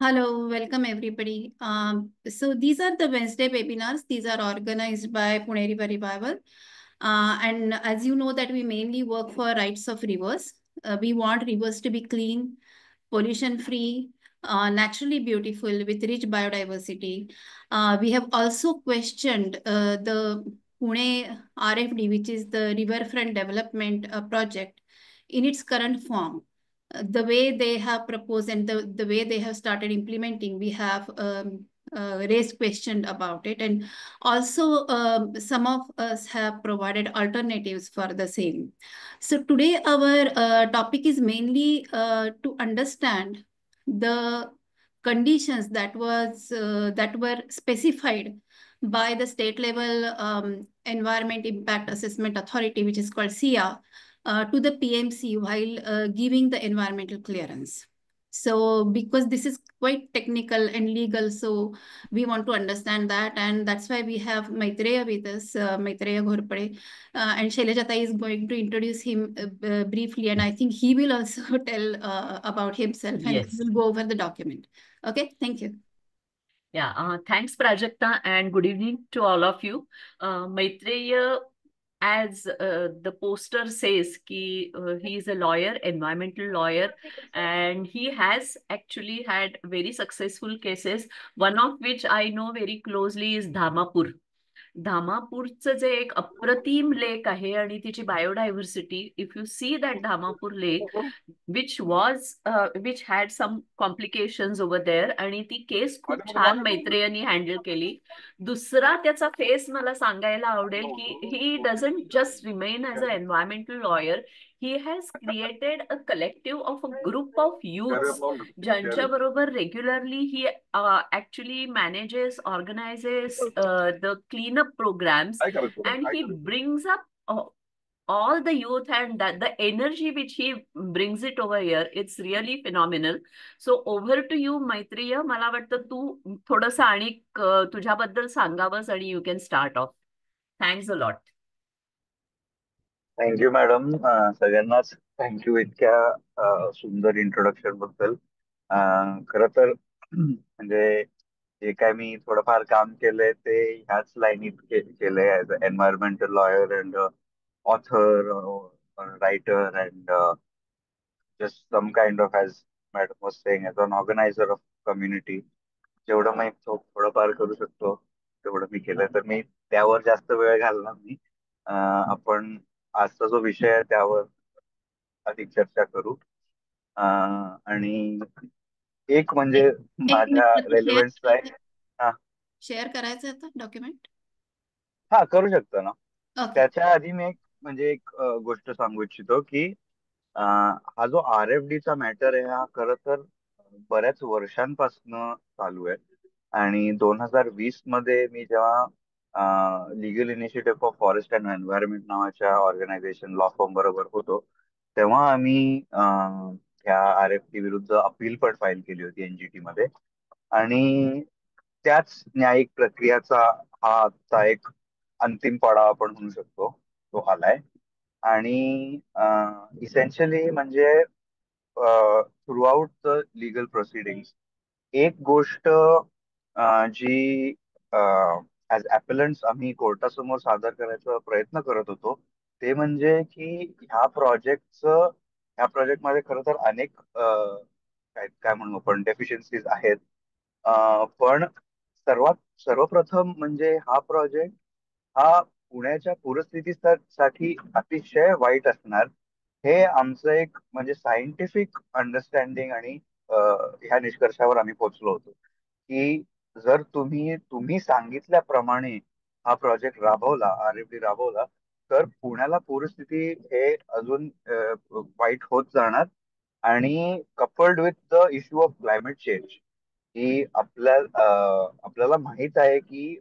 Hello, welcome everybody. So these are the Wednesday webinars. These are organized by Pune River Revival. And as you know that we mainly work for rights of rivers. We want rivers to be clean, pollution free, naturally beautiful with rich biodiversity. We have also questioned the Pune RFD, which is the Riverfront Development Project in its current form. The way they have proposed and the way they have started implementing, we have raised question about it. And also some of us have provided alternatives for the same. So today our topic is mainly to understand the conditions that were specified by the state level Environment Impact Assessment Authority, which is called SIA, to the PMC while giving the environmental clearance. So because this is quite technical and legal, so we want to understand that, and that's why we have Maitreya with us, Maitreya Ghorpade, and Shailajata is going to introduce him briefly, and I think he will also tell about himself, and Yes. we'll go over the document. Okay, thank you. Yeah. Thanks, Prajakta, and good evening to all of you. Maitreya, as the poster says, he is a lawyer, environmental lawyer, and he has actually had very successful cases. One of which I know very closely is Dhamapur. धामापूरचं जे एक अप्रतिम लेक आहे आणि तिची biodiversity, if you see that Dhamapur lake which had some complications over there, आणि ती केस खूप छान मैत्रेयांनी हँडल केली. दुसरा त्याचा फेस मला सांगायला आवडेल की he doesn't just remain as a environmental lawyer. He has created a collective of a group of youths ज्यांच्या बरोबर regularly he actually manages, organizes the cleanup programs, and he brings up all the youth, and that the energy which he brings it over here, it's really phenomenal. So over to you, Maitreya. मला वाटतं तू थोडंसं आणि तुझ्याबद्दल सांगावंस आणि you can start off. Thanks a lot. Thank you madam. सगळ्यांनाच thank you इतक्या सुंदर introduction बद्दल. खर तर म्हणजे जे काय मी थोडंफार काम केलंय ते ह्याच लाईनीत केलंय as a environmental lawyer and author, writer and just some kind of, as madam was saying, as an organizer of community. जेवढं मी थोडंफार करू शकतो तेवढं मी केलंय, तर मी त्यावर जास्त वेळ घालणार नाही. आपण आजचा जो विषय आहे त्यावर अधिक चर्चा करू. आणि एक म्हणजे एक माझ्या रेलिव्हन्सचा आहे. हा शेअर करायचं आता डॉक्युमेंट. हा करू शकतो ना. ओके. त्याच्या आधी मी एक गोष्ट सांगू इच्छितो की हा जो RFDचा मॅटर आहे हा खरं तर बऱ्याच वर्षांपासून चालू आहे. आणि 2020 मध्ये मी जेव्हा legal initiative for forest and environment नावाच्या ऑर्गनायझेशन लॉ फॉर्म बरोबर होतो, तेव्हा आम्ही ह्या RFD विरुद्ध अपील पण फाईल केली होती NGT मध्ये. आणि त्याच न्यायिक प्रक्रियाचा हा आजचा एक अंतिम पडाव आपण म्हणू शकतो, तो आलाय. आणि इसेन्शियली म्हणजे थ्रूआउट द लिगल प्रोसिडिंग्स एक गोष्ट जी ऍज ॲपेलंट्स आम्ही कोर्टासमोर सादर करायचा प्रयत्न करत होतो, ते म्हणजे की ह्या प्रोजेक्टमध्ये खरं तर अनेक काय म्हणू आपण डेफिशियन्सीज आहेत. पण सर्वप्रथम म्हणजे हा प्रोजेक्ट हा पुण्याच्या पूरस्थितीसाठी अतिशय वाईट असणार, हे आमचं एक म्हणजे सायंटिफिक अंडरस्टँडिंग आणि ह्या निष्कर्षावर आम्ही पोहोचलो होतो की जर तुम्ही सांगितल्याप्रमाणे हा प्रोजेक्ट राबवला, RFD राबवला, तर पुण्याला पूरस्थिती हे अजून वाईट होत जाणार. आणि coupled with the issue of climate change, की आपल्याला माहित आहे की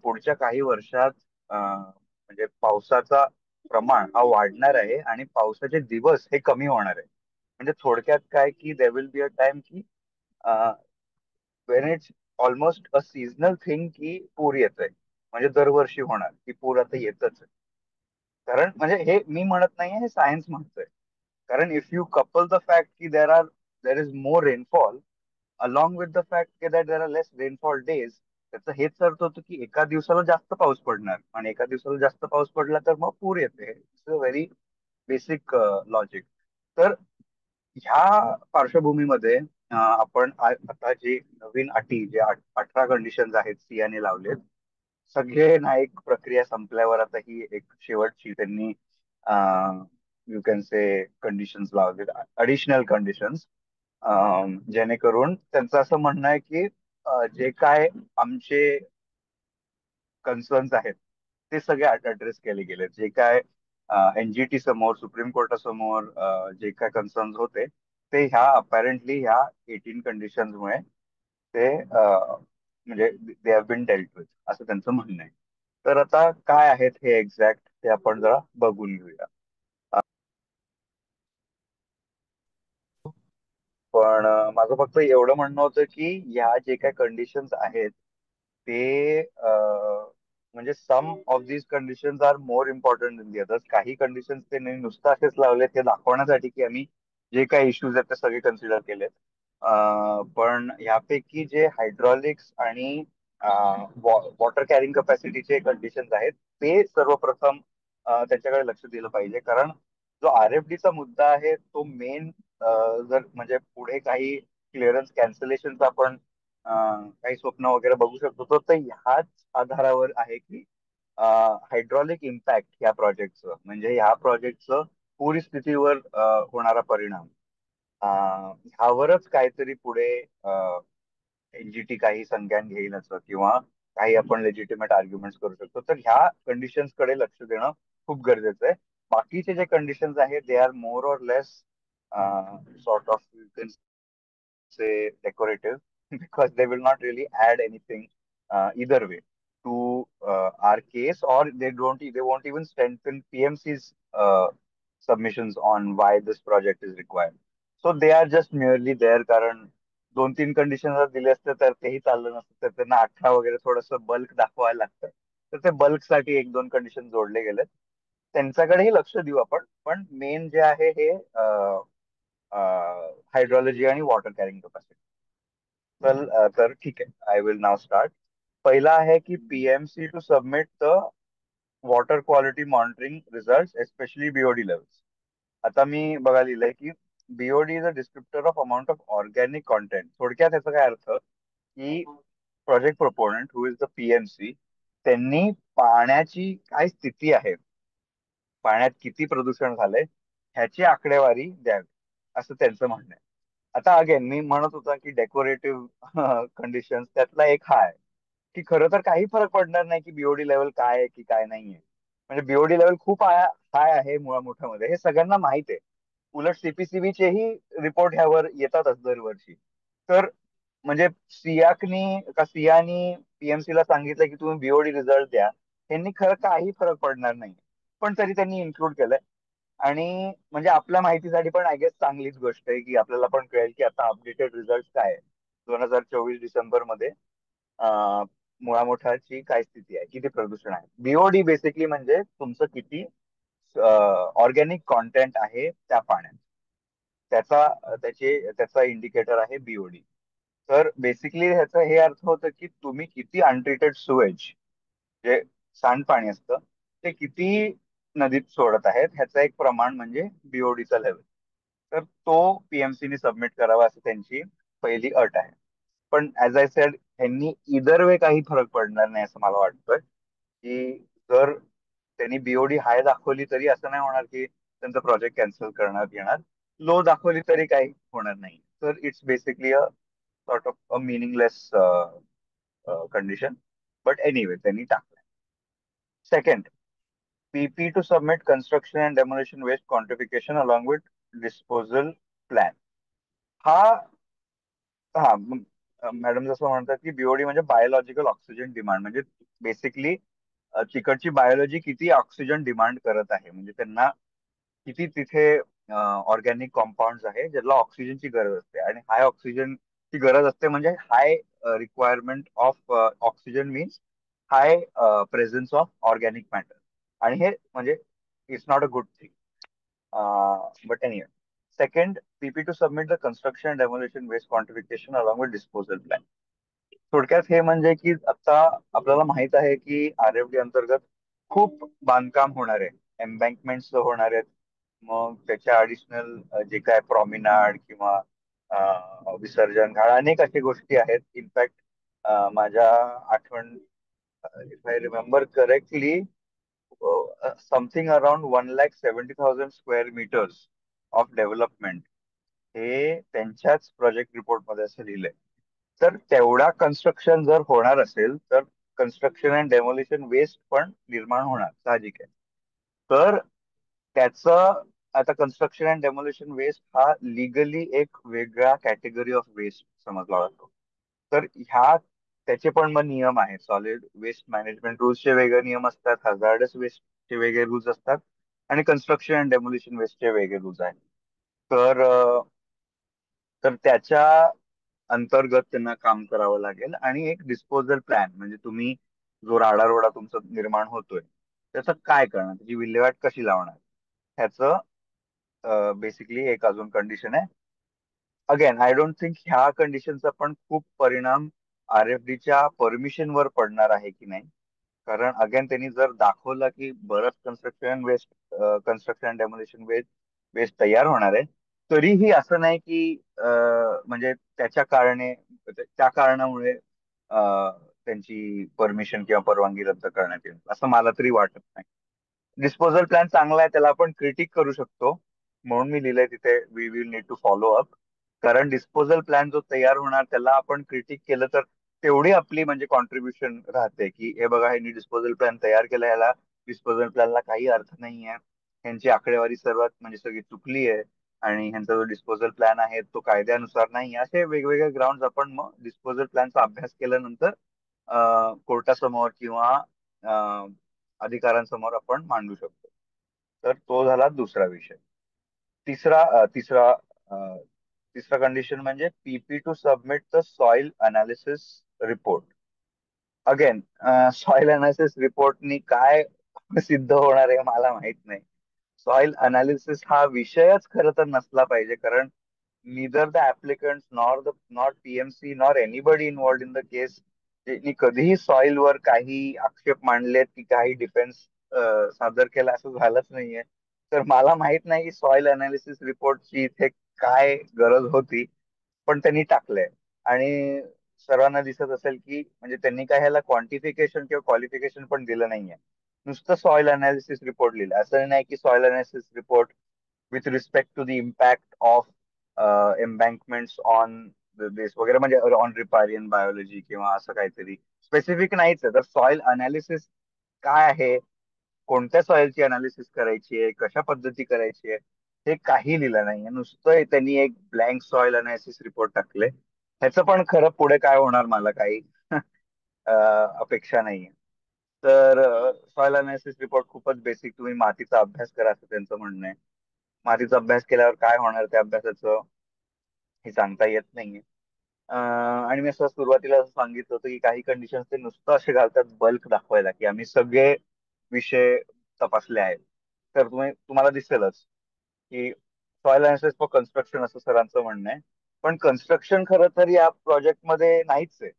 पुढच्या काही वर्षात म्हणजे पावसाचा प्रमाण हा वाढणार आहे आणि पावसाचे दिवस हे कमी होणार आहे. म्हणजे थोडक्यात काय की there will be a time की when it's almost a seasonal thing की पूर येतोय, म्हणजे दरवर्षी होणार की पूर आता येतच आहे. कारण म्हणजे हे मी म्हणत नाहीये, हे सायन्स म्हणतोय. कारण if you couple the fact की there is more rainfall, along with the fact that there are less rainfall days, त्याचं हेच अर्थ होतं की एका दिवसाला जास्त पाऊस पडणार, आणि एका दिवसाला जास्त पाऊस पडला तर मग पूर येते. It's a very basic logic. तर ह्या पार्श्वभूमीमध्ये आपण आता जे नवीन अटी, जे 18 कंडिशन्स आहेत सियाने लावलेत, सगळे न्यायिक प्रक्रिया संपल्यावर आता ही एक शेवटची त्यांनी यू कॅन से कंडिशन्स लावलेत, अडिशनल कंडिशन्स, जेणेकरून त्यांचं असं म्हणणं आहे की जे काय आमचे कन्सर्न्स आहेत ते सगळे ऍड्रेस केले गेले. जे काय एनजीटी समोर, सुप्रीम कोर्टासमोर जे काय कन्सर्न्स होते ते ह्या अपॅरेंटली ह्या 18 कंडिशन्स मुळे ते म्हणजे they have been dealt with, असं त्यांचं म्हणणं आहे. तर आता काय आहेत हे एक्झॅक्ट ते आपण जरा बघून घेऊया. पण माझं फक्त एवढं म्हणणं होतं की ह्या जे काही कंडिशन्स आहेत ते म्हणजे some of these conditions are more important than the others. काही कंडिशन्स ते नुसतं असेच लावले ते दाखवण्यासाठी की आम्ही जे काही इश्यूज आहेत ते सगळे कन्सिडर केलेत. पण यापैकी जे हायड्रॉलिक्स आणि वॉटर कॅरिंग कपॅसिटीचे कंडिशन्स आहेत ते सर्वप्रथम त्याच्याकडे लक्ष दिलं पाहिजे. कारण जो RFDचा मुद्दा आहे तो मेन, जर म्हणजे पुढे काही क्लिअरन्स कॅन्सलेशनचा आपण काही स्वप्न वगैरे बघू शकतो तर ह्याच आधारावर आहे की हायड्रॉलिक इम्पॅक्ट या प्रोजेक्टचं, म्हणजे ह्या प्रोजेक्टचं पूरस्थितीवर होणारा परिणाम, ह्यावरच काहीतरी पुढे एनजीटी काही संज्ञान घेईल असं, किंवा काही आपण लेजिटिमेट आर्ग्युमेंट करू शकतो. तर ह्या कंडिशन्स कडे लक्ष देणं खूप गरजेचं आहे. बाकीचे जे कंडिशन्स आहेत they are more or less sort of say decorative because they will not really add anything either way to our case, or they won't even strengthen PMC's submissions on why this project is required. So they are just merely there. कारण 2-3 condition जर दिले असते तर तेही चाललं नसतं, तर त्यांना 18 वगैरे थोडस बल्क दाखवायला लागतं, तर ते बल्क साठी 1-2 कंडिशन जोडले गेलेत. त्यांच्याकडेही लक्ष देऊ आपण, पण मेन जे आहे हे हायड्रॉलॉजी आणि वॉटर कॅरिंग कपॅसिटी. तर ठीक आहे, आय विल नाव स्टार्ट. पहिला आहे की PMC to submit the water quality monitoring result especially BOD levels. आता मी बघा लिहिलंय की BOD is a descriptor of amount of organic content. थोडक्यात याचा काय अर्थ की project proponent who is the PMC त्यांनी पाण्याची काय स्थिती आहे, पाण्यात किती प्रदूषण झालंय ह्याची आकडेवारी द्यावी, असं त्यांचं म्हणणं आहे. आता अगेन मी म्हणत होता की डेकोरेटिव्ह कंडिशन त्यातला एक हा आहे की खरं तर काही फरक पडणार नाही की BOD लेवल काय आहे की काय नाहीये. म्हणजे BOD लेवल खूप हाय आहे मुळामुठामध्ये, हे सगळ्यांना माहित आहे. उलट CPCBचेही रिपोर्ट ह्यावर येतातच दरवर्षी. तर म्हणजे सियानी PMC ला सांगितलं की तुम्ही BOD रिझल्ट द्या, यांनी खरं काही फरक पडणार नाही, पण तरी त्यांनी इन्क्लूड केलंय. आणि म्हणजे आपल्या माहितीसाठी पण आय गेस चांगलीच गोष्ट आहे की आपल्याला पण कळेल की आता अपडेटेड रिझल्ट काय आहे 2024 डिसेंबर मध्ये मुळामुठाची काय स्थिती आहे, किती प्रदूषण आहे. BOD बेसिकली म्हणजे तुमचं किती ऑर्गॅनिक कॉन्टेंट आहे त्या पाण्यात, त्याचा इंडिकेटर आहे BOD. तर बेसिकली ह्याचा हे अर्थ होतं की तुम्ही किती अनट्रीटेड सुएज, जे सांडपाणी असतं, ते किती नदीत सोडत आहेत ह्याचं एक प्रमाण म्हणजे BODचा लेवल. तर तो PMCने सबमिट करावा असं त्यांची पहिली अट आहे. पण ऍज आय सेड ह्यांनी इदर वे काही फरक पडणार नाही असं मला वाटतंय. की जर त्यांनी BOD हाय दाखवली तरी असं नाही होणार की त्यांचं प्रोजेक्ट कॅन्सल करण्यात येणार, लो दाखवली तरी काही होणार नाही. तर it's basically a sort of a meaningless condition, but anyway त्यांनी टाकलं. Second, PP to submit construction and demolition waste quantification along with disposal plan. हा हा मॅडम जसं म्हणतात की BOD म्हणजे बायोलॉजिकल ऑक्सिजन डिमांड, म्हणजे बेसिकली तिकडची बायोलॉजी किती ऑक्सिजन डिमांड करत आहे, म्हणजे त्यांना किती तिथे ऑर्गॅनिक कॉम्पाऊंड आहे ज्याला ऑक्सिजनची गरज असते. आणि हाय ऑक्सिजनची गरज असते म्हणजे high requirement of oxygen means high presence of organic matter. आणि हे म्हणजे it's not a good thing, but anyway. second, PP to submit the construction and demolition waste quantification along with disposal plan. थोडक्यात हे म्हणजे की आता आपल्याला माहित आहे की RFD अंतर्गत खूप बांधकाम होणार आहे, एम्बँकमेंट्स होणार आहेत, मग त्याच्या ऍडिशनल जे काय प्रॉमिनाड किंवा विसर्जन घाट अनेक अशा गोष्टी आहेत. इनफॅक्ट माझ्या आठवण, if I remember correctly, something around 1,70,000 square meters of development हे त्यांच्याच प्रोजेक्ट रिपोर्ट मध्ये असं लिहिलंय. तर तेवढा कन्स्ट्रक्शन जर होणार असेल तर कन्स्ट्रक्शन अँड डेमोलिशन वेस्ट पण निर्माण होणार, साहजिक आहे. तर त्याचं आता कन्स्ट्रक्शन अँड डेमोलिशन वेस्ट हा लिगली एक वेगळा कॅटेगरी ऑफ वेस्ट समजला जातो. तर त्याचे पण मग नियम आहेत. सॉलिड वेस्ट मॅनेजमेंट रूल्सचे वेगळे नियम असतात, हजार्डस वेस्टचे वेगळे रूल्स असतात आणि कन्स्ट्रक्शन अँड डेमोलिशन वेस्टचे वेगळे रूल्स आहेत. तर त्याच्या अंतर्गत त्यांना काम करावं लागेल. आणि एक डिस्पोजल प्लॅन म्हणजे तुम्ही जो राडारोडा तुमचा निर्माण होतोय त्याचं काय करणार, त्याची विल्हेवाट कशी लावणार, ह्याचं बेसिकली एक अजून कंडिशन आहे. अगेन आय डोंट थिंक ह्या कंडिशनचा पण खूप परिणाम RFDच्या परमिशनवर पडणार आहे की नाही. कारण अगेन त्यांनी जर दाखवलं की बरंच कन्स्ट्रक्शन अँड डेमोलिशन वेस्ट तयार होणार आहे, तरीही असं नाही की म्हणजे त्या कारणामुळे त्यांची परमिशन किंवा परवानगी रद्द करण्यात येईल असं मला तरी वाटत नाही. डिस्पोजल प्लॅन चांगला आहे, त्याला आपण क्रिटिक करू शकतो, म्हणून मी लिहिलंय तिथे we will need to follow up. कारण डिस्पोजल प्लॅन जो तयार होणार त्याला आपण क्रिटिक केलं तर तेवढी आपली म्हणजे कॉन्ट्रीब्युशन राहते की हे बघा, ह्यांनी डिस्पोजल प्लॅन तयार केला, ह्याला डिस्पोजल प्लॅनला काही अर्थ नाही आहे, ह्यांची आकडेवारी सर्वात म्हणजे सगळी चुकली आहे आणि ह्यांचा जो डिस्पोजल प्लॅन आहे तो कायद्यानुसार नाही. असे वेगवेगळे ग्राउंड आपण मग डिस्पोजल प्लॅनचा अभ्यास केल्यानंतर कोर्टासमोर किंवा अधिकाऱ्यांसमोर आपण मांडू शकतो. तर तो झाला दुसरा विषय. तिसरा कंडिशन म्हणजे PP to submit the soil analysis report. Again soil analysis रिपोर्टनी काय सिद्ध होणार आहे मला माहित नाही. सॉइल अनालिसिस हा विषयच खरं तर नसला पाहिजे, कारण neither the applicants nor PMC nor anybody involved in the case ज्यांनी कधीही सॉइल वर काही आक्षेप मांडलेत की काही डिफेन्स सादर केला असं झालंच नाहीये. तर मला माहित नाही की सॉइल अनालिसिस रिपोर्टची इथे काय गरज होती, पण त्यांनी टाकलंय. आणि सर्वांना दिसत असेल की म्हणजे त्यांनी काय ह्याला क्वांटिफिकेशन किंवा क्वालिफिकेशन पण दिलं नाहीये, नुसतं सॉइल अनालिसिस रिपोर्ट लिहिलं. असं नाही की soil analysis report with respect to the impact of embankments on base वगैरे, म्हणजे ऑन रिपारियन बायोलॉजी किंवा असं काहीतरी स्पेसिफिक नाहीच आहे. तर सॉइल अनालिसिस काय आहे, कोणत्या सॉइलची अनालिसिस करायची आहे, कशा पद्धती करायची आहे, हे काही लिहिलं नाहीये. नुसतं त्यांनी एक ब्लँक सॉइल अनालिसिस रिपोर्ट टाकले. ह्याचं पण खरं पुढे काय होणार मला काही अपेक्षा नाहीये. तर सॉइल अनालिसिस रिपोर्ट खूपच बेसिक, तुम्ही मातीचा अभ्यास करा असं त्यांचं म्हणणं आहे. मातीचा अभ्यास केल्यावर काय होणार त्या अभ्यासाचं हे सांगता येत नाहीये. आणि मी असं सुरुवातीला असं सांगितलं होतं की काही कंडिशन ते नुसतं असे घालतात बल्क दाखवायला की आम्ही सगळे विषय तपासले आहेत. तर तुम्हाला दिसेलच की सॉइल अनालिसिस फॉर कन्स्ट्रक्शन असं सरांचं म्हणणं आहे, पण कन्स्ट्रक्शन खरं तर या प्रोजेक्ट मध्ये नाहीच आहे.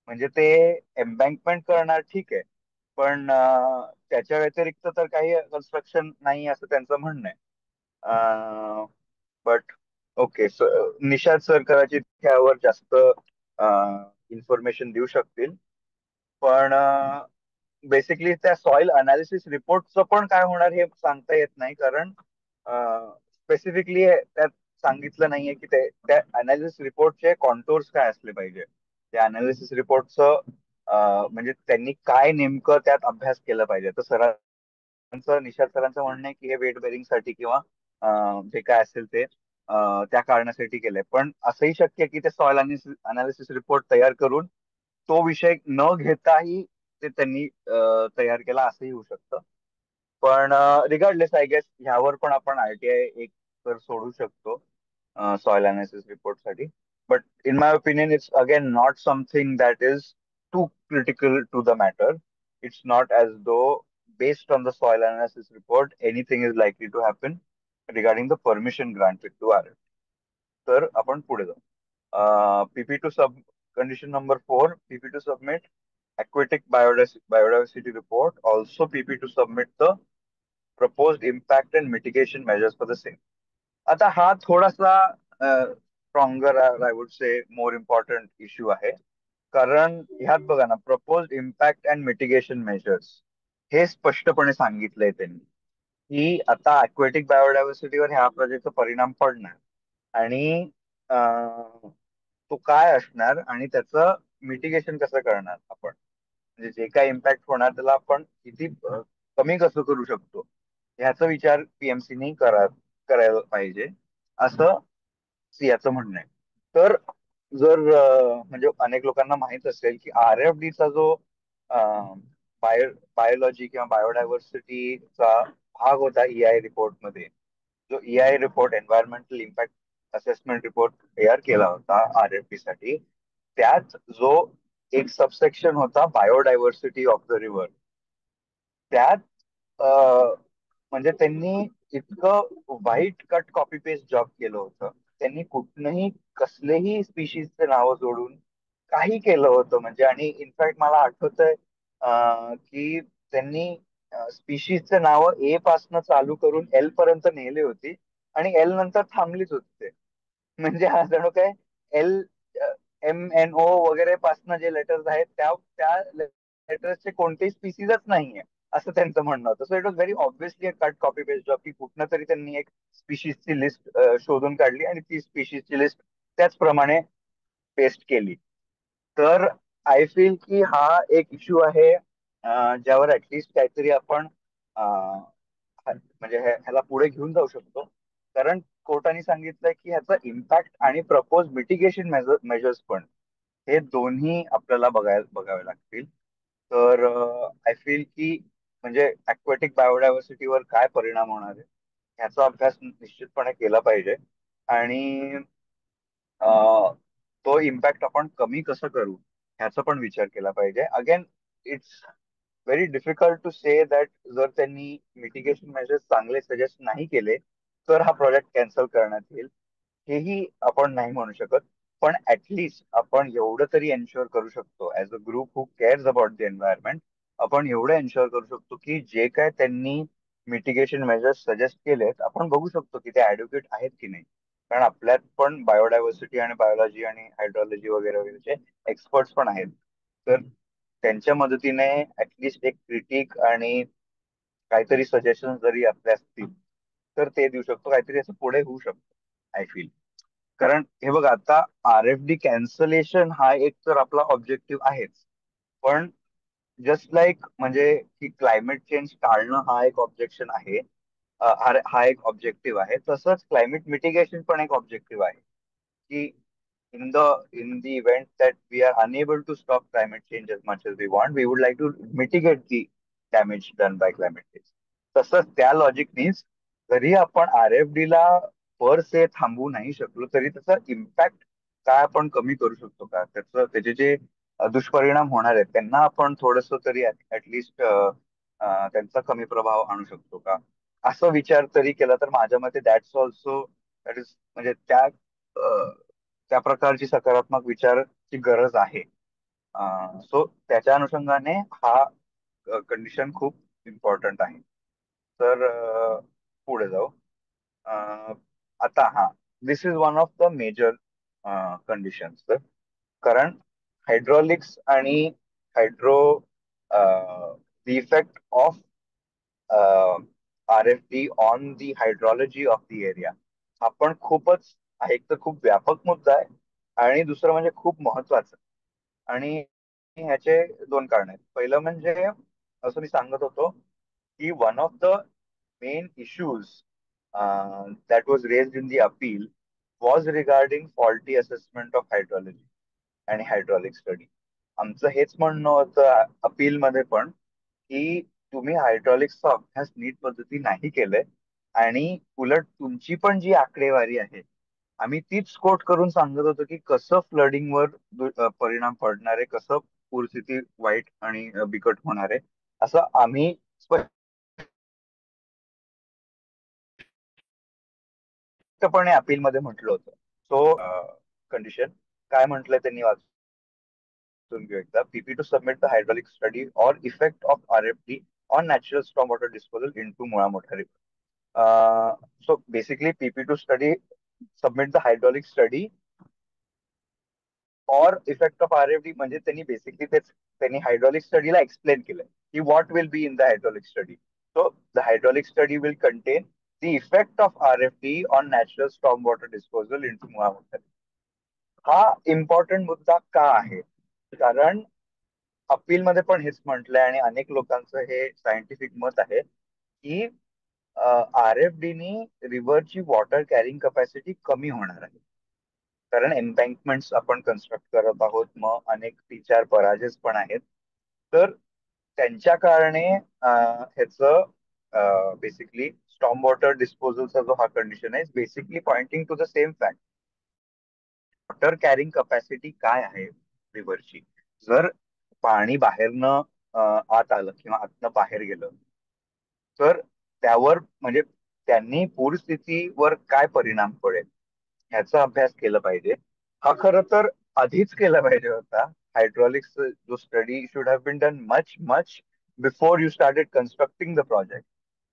म्हणजे ते एम्बँकमेंट करणार ठीक आहे, पण त्याच्या व्यतिरिक्त तर काही कन्स्ट्रक्शन नाही असं त्यांचं म्हणणं आहे. बट ओके, निषाद सर कदाचित त्यावर जास्त इन्फॉर्मेशन देऊ शकतील. पण बेसिकली त्या सॉइल अनालिसिस रिपोर्टचं पण काय होणार हे सांगता येत नाही, कारण स्पेसिफिकली त्यात सांगितलं नाहीये की त्या अनालिसिस रिपोर्टचे कॉन्टोर्स काय असले पाहिजे. त्या अनालिसिस रिपोर्टचं म्हणजे त्यांनी काय नेमकं त्यात अभ्यास केला पाहिजे. तर निषाद सरांचं म्हणणं आहे की हे वेट बेरिंग साठी किंवा जे काय असेल ते त्या कारणासाठी केलंय. पण असंही शक्य आहे की ते सॉइल अनालिसिस रिपोर्ट तयार करून तो विषय न घेताही ते त्यांनी तयार केला असंही होऊ शकतं. पण रिगार्डलेस आय गेस ह्यावर पण आपण RTI एक तर सोडू शकतो सॉइल अनालिसिस रिपोर्ट साठी. But in my opinion it's again not something that is too critical to the matter. It's not as though based on the soil analysis report anything is likely to happen. Regarding the permission granted to RFD. तर आपण पुढे जाऊ. PP to sub condition number 4, PP to submit aquatic biodiversity report, also PP to submit the proposed impact and mitigation measures for the same. आता हा थोडासा stronger, I would say more important issue आहे. कारण ह्यात बघा ना, proposed impact and mitigation measures हे स्पष्टपणे सांगितलंय त्यांनी की आता अक्वेटिक बायोडायव्हर्सिटीवर ह्या प्रोजेक्टचा परिणाम पडणार आणि तो काय असणार आणि त्याचं मिटिगेशन कसं करणार आपण, म्हणजे जे काय इम्पॅक्ट होणार त्याला आपण किती कमी कसं करू शकतो ह्याचा विचार PMCनी करायला पाहिजे असं याचं म्हणणं आहे. तर जर म्हणजे अनेक लोकांना माहित असेल की RFDचा जो बायोलॉजी किंवा बायोडायव्हर्सिटीचा भाग होता EI रिपोर्ट मध्ये, जो EI report environmental impact assessment report तयार केला होता RFD साठी, त्यात जो एक सबसेक्शन होता बायोडायव्हर्सिटी ऑफ द रिव्हर, त्यात म्हणजे त्यांनी इतकं वाईट कट कॉपी पेस्ट जॉब केलं होतं. त्यांनी कुठनंही कसलेही स्पीशीजचे नावं जोडून काही केलं होतं म्हणजे, आणि इनफॅक्ट मला आठवतंय की त्यांनी स्पीशीजचे नावं A पासनं चालू करून L पर्यंत नेली होती आणि L नंतर थांबलीच होती ते. म्हणजे हा जणू काय L MNO वगैरे पासनं जे लेटर्स आहेत त्या त्या लेटर्सचे कोणतेही स्पीसीजच नाहीये असं त्यांचं म्हणणं होतं. So it was very obviously कुट कॉपी पेस्ट जॉब की कुठनं तरी त्यांनी एक स्पीशीजची लिस्ट शोधून काढली आणि ती स्पीशीजची लिस्ट त्याचप्रमाणे पेस्ट केली. तर आय फील की हा एक इश्यू आहे ज्यावर ऍटलिस्ट काहीतरी आपण म्हणजे ह्याला पुढे घेऊन जाऊ शकतो. कारण कोर्टाने सांगितलंय की ह्याचा इम्पॅक्ट आणि प्रपोज मिटिगेशन मेजर्स पण हे दोन्ही आपल्याला बघावे लागतील. तर आय फील की म्हणजे अक्वेटिक बायोडायव्हर्सिटीवर काय परिणाम होणार आहे ह्याचा अभ्यास निश्चितपणे केला पाहिजे आणि तो इम्पॅक्ट आपण कमी कसं करू ह्याचा पण विचार केला पाहिजे. Again it's very difficult to say that जर त्यांनी मिटिगेशन मेजर्स चांगले सजेस्ट नाही केले तर हा प्रोजेक्ट कॅन्सल करण्यात येईल, हेही आपण नाही म्हणू शकत. पण ऍटलिस्ट आपण एवढं तरी एन्श्योर करू शकतो as a group who CARES about the environment, आपण एवढं एन्श्योर करू शकतो की जे काय त्यांनी मिटिगेशन मेजर्स सजेस्ट केलेत आपण बघू शकतो की ते ऍडव्होकेट आहेत की नाही. कारण आपल्यात पण बायोडायव्हर्सिटी आणि बायोलॉजी आणि हायड्रोलॉजी वगैरे वगैरेचे एक्सपर्ट्स पण आहेत. तर त्यांच्या मदतीने ऍटलिस्ट एक क्रिटिक आणि काहीतरी सजेशन जरी आपले असतील तर ते देऊ शकतो, काहीतरी असं पुढे होऊ शकतो आय फील. कारण हे बघा आता RFD कॅन्सलेशन हा एक तर आपला ऑब्जेक्टिव्ह आहेच, पण जस्ट लाईक म्हणजे की क्लायमेट चेंज टाळणं हा एक ऑब्जेक्शन आहे, हा एक ऑब्जेक्टिव्ह आहे, तसंच क्लायमेट मिटिगेशन पण एक ऑब्जेक्टिव्ह आहे की in the event that we are unable to stop climate change as much as we want, we would like to mitigate the damage done by climate change. तसंच त्या लॉजिकनीच जरी आपण RFD ला पर से थांबवू नाही शकलो तरी त्याचा इम्पॅक्ट काय आपण कमी करू शकतो का, त्याचे जे दुष्परिणाम होणार आहेत त्यांना आपण थोडस तरी ऍटलिस्ट त्यांचा कमी प्रभाव आणू शकतो का, असं विचार तरी केला तर माझ्या मते दॅट्स ऑल्सो दॅट इज म्हणजे त्या प्रकारची सकारात्मक विचाराची गरज आहे. सो त्याच्या अनुषंगाने हा कंडिशन खूप इम्पॉर्टंट आहे. तर पुढे जाऊ. आता this is one of the major conditions. कारण हायड्रॉलिक्स आणि hydro the effect of RFD on the hydrology of the area हा पण खूपच एक तर खूप व्यापक मुद्दा आहे आणि दुसरं म्हणजे खूप महत्वाचं. आणि ह्याचे दोन कारण आहेत. पहिलं म्हणजे असं मी सांगत होतो की one of the main issues that was raised in the appeal was regarding faulty assessment of हायड्रॉलॉजी आणि हायड्रॉलिक स्टडी. आमचं हेच म्हणणं होतं अपील मध्ये पण की तुम्ही हायड्रॉलिक्सचा अभ्यास नीट पद्धती नाही केलाय आणि उलट तुमची पण जी आकडेवारी आहे आम्ही तीच कोट करून सांगत होतो की कसं फ्लडिंगवर परिणाम पडणार आहे, कसं पूरस्थिती वाईट आणि बिकट होणार आहे असं आम्ही स्पष्टपणे अपील मध्ये म्हटलं होतं. सो कंडिशन काय म्हटलंय त्यांनी वाचून घेऊ एकदा. PP to submit the hydraulic study or effect of RFD on natural stormwater disposal into Muळा Moठा River. So basically PP to submit the hydraulic study or effect of RFD म्हणजे त्यांनी बेसिकली त्यांनी hydraulic स्टडीला explain केलंय की what will be in the hydraulic study. So the hydraulic study will contain the effect of RFD on natural storm water disposal into Mula Mutha. हा important मुद्दा का आहे? कारण अपील मध्ये पण हेच म्हटलंय आणि अनेक लोकांचं हे सायंटिफिक मत आहे की RFDनी रिव्हरची वॉटर कॅरिंग कपॅसिटी कमी होणार आहे. कारण एम्बँकमेंट्स आपण कन्स्ट्रक्ट करत आहोत, मग अनेक 3-4 बराजेस पण आहेत. तर त्यांच्या कारणे ह्याचं बेसिकली स्टॉर्म वॉटर डिस्पोजलचा जो हा कंडिशन आहे basically pointing to the same fact. Water carrying capacity काय आहे रिव्हरची? जर पाणी बाहेरनं आत आलं किंवा आतनं बाहेर गेलं तर त्यावर म्हणजे त्यांनी पूरस्थितीवर काय परिणाम पडेल ह्याचा अभ्यास केला पाहिजे. हा खरं तर आधीच केला पाहिजे होता. हायड्रॉलिक्स जो study should have been done much much before you started constructing the project.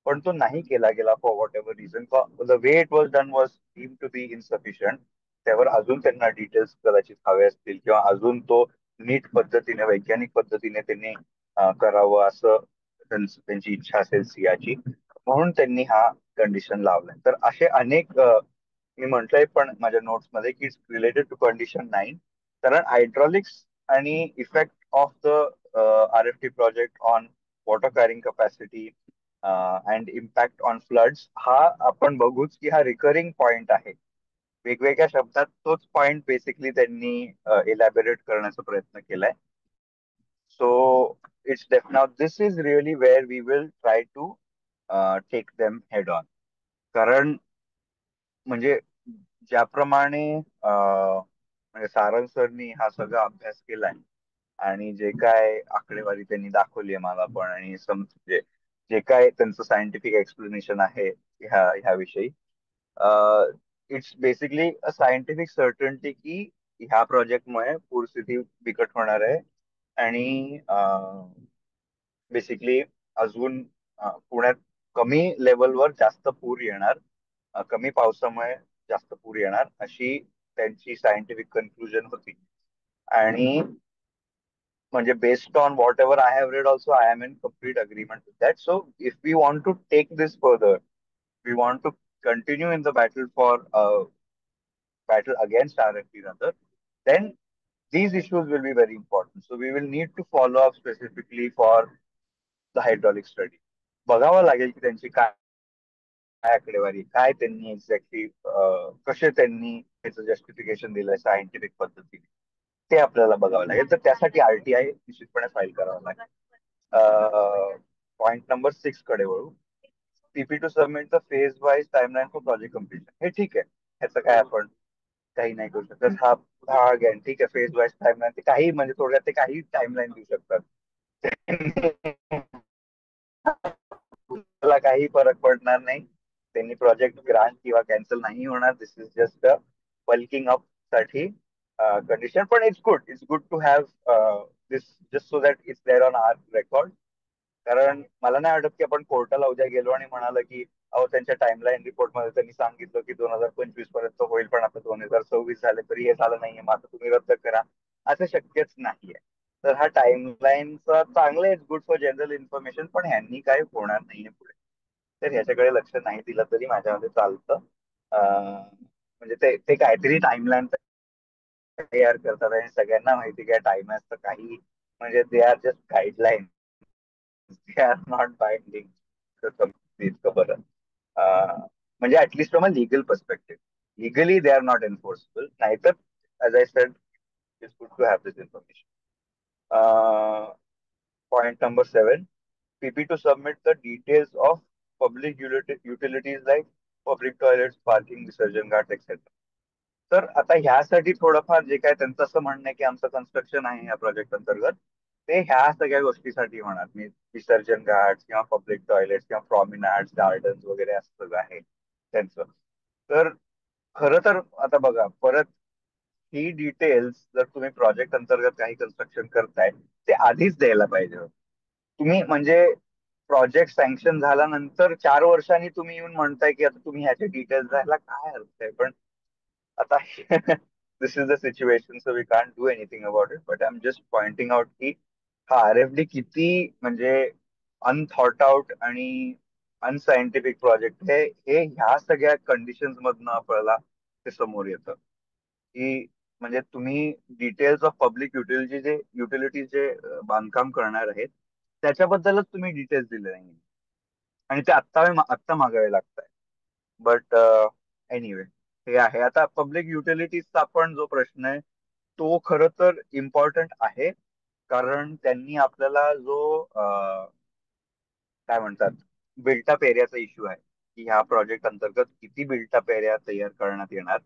पण तो नाही केला गेला for whatever reason. The way it was done was deem to be insufficient. त्यावर अजून त्यांना डिटेल्स कदाचित हवे असतील किंवा अजून तो नीट पद्धतीने वैज्ञानिक पद्धतीने त्यांनी करावं असं त्यांची इच्छा असेल सियाची, म्हणून त्यांनी हा कंडिशन लावलाय. तर असे अनेक मी म्हटलंय पण माझ्या नोट्स मध्ये की इट्स रिलेटेड टू कंडिशन 9. कारण हायड्रॉलिक्स आणि effect of the RFD project on water carrying capacity and impact on floods हा आपण बघूच की हा रिकरिंग पॉइंट आहे. वेगवेगळ्या शब्दात तोच पॉइंट बेसिकली त्यांनी इलॅबोरेट करण्याचा प्रयत्न केलाय. So it's definite this is really where we will try to take them head on. कारण म्हणजे ज्याप्रमाणे म्हणजे सारंग सरनी हा सगळा अभ्यास केलाय आणि जे काय आकडेवारी त्यांनी दाखवली आहे मला पण, आणि म्हणजे जे काय त्यांचं सायंटिफिक एक्सप्लेनेशन आहे ह्याविषयी, it's basically a scientific certainty की ह्या प्रोजेक्टमुळे पूरस्थिती बिकट होणार आहे आणि बेसिकली अजून पुण्यात कमी लेवलवर जास्त पूर येणार, कमी पावसामुळे जास्त पूर येणार अशी त्यांची सायंटिफिक कन्क्लुजन होती. आणि म्हणजे based on whatever I have read also I am in complete agreement with that. So if we want to take this further, we want to continue in the battle against RFP rather, then these issues will be very important. So we will need to follow up specifically for the hydraulic study. बघावं लागेल की त्यांची काय आकडेवारी, काय त्यांनी exactly कसे त्यांनी त्याचं जस्टिफिकेशन दिलंय सायंटिफिक पद्धतीने, ते आपल्याला बघावं लागेल. तर त्यासाठी RTI निश्चितपणे फाईल करावं लागेल. पॉइंट नंबर 6 कडे वळू. PP to submit the phase wise timeline for project completion. हे ठीक आहे, ह्याचं काय आपण काही नाही करू शकत. हा अगेन ठीक आहे, फेज वाईज टाइमलाईन ते काही म्हणजे थोड्यात ते काही टाइमलाईन देऊ शकतात. मला काही फरक पडणार नाही. त्यांनी प्रोजेक्ट ग्रांट किंवा कॅन्सल नाही होणार. This is just bulking up साठी कंडिशन. पण it's good to have this just so that it's there on our record. कारण मला नाही वाटत की आपण कोर्टाला उद्या गेलो आणि म्हणाल की अहो त्यांच्या टाइमलाईन रिपोर्ट मध्ये त्यांनी सांगितलं की 2025 पर्यंत होईल, पण आता 2026 झाले तरी हे झालं नाहीये, मग आता तुम्ही रद्द करा. असं शक्यच नाहीये. तर हा टाइमलाईनचा चांगला is good for general information, पण ह्यांनी काय होणार नाहीये पुढे. तर ह्याच्याकडे लक्ष नाही दिलं तरी माझ्यामध्ये चालतं. म्हणजे ते काहीतरी टाइमलाईन तयार करतात आणि सगळ्यांना माहिती काय टाइमलाईनचं काही म्हणजे they are just guideline, they are not binding. इतकं बरं. म्हणजे at least from a legal perspective, legally they are not enforceable. Neither, as I said, it's good to have this information. Point number 7, PP to submit the details of public utilities like public toilets, parking, विसर्जन घाट etc. तर आता ह्यासाठी थोडंफार जे काय त्यांचं असं म्हणणं आहे की आमचं कन्स्ट्रक्शन आहे या प्रोजेक्ट अंतर्गत, ते ह्या सगळ्या गोष्टीसाठी होणार. मी विसर्जन घाट किंवा पब्लिक टॉयलेट किंवा प्रॉमिनार्ड गार्डन्स वगैरे असं सगळं आहे त्यांचं. तर खरं तर आता बघा परत, ही डिटेल्स जर तुम्ही प्रोजेक्ट अंतर्गत काही कन्स्ट्रक्शन करताय ते आधीच द्यायला पाहिजे होतं. तुम्ही म्हणजे प्रोजेक्ट सँक्शन झाल्यानंतर 4 वर्षांनी तुम्ही येऊन म्हणताय की आता तुम्ही ह्याचे डिटेल्स द्यायला काय अर्थ आहे. पण आता this is the situation, so we can't do anything about it. But I am just pointing out की हा RFD किती म्हणजे अनथॉट आउट आणि अनसायंटिफिक प्रोजेक्ट हे हे ह्या सगळ्या कंडिशन्स मधनं आपल्याला ते समोर येतं की म्हणजे तुम्ही डिटेल्स ऑफ पब्लिक युटिलिटीज जे बांधकाम करणार आहेत त्याच्याबद्दलच तुम्ही डिटेल्स दिले नाही आणि ते आत्ता मागावे लागत आहे. बट एनिवे, हे आहे आता पब्लिक युटिलिटीजचा पण जो प्रश्न आहे तो खरं तर इम्पॉर्टंट आहे. कारण त्यांनी आपल्याला जो काय म्हणतात बिल्टअप एरियाचा इश्यू आहे की ह्या प्रोजेक्ट अंतर्गत किती बिल्टअप एरिया तयार करण्यात येणार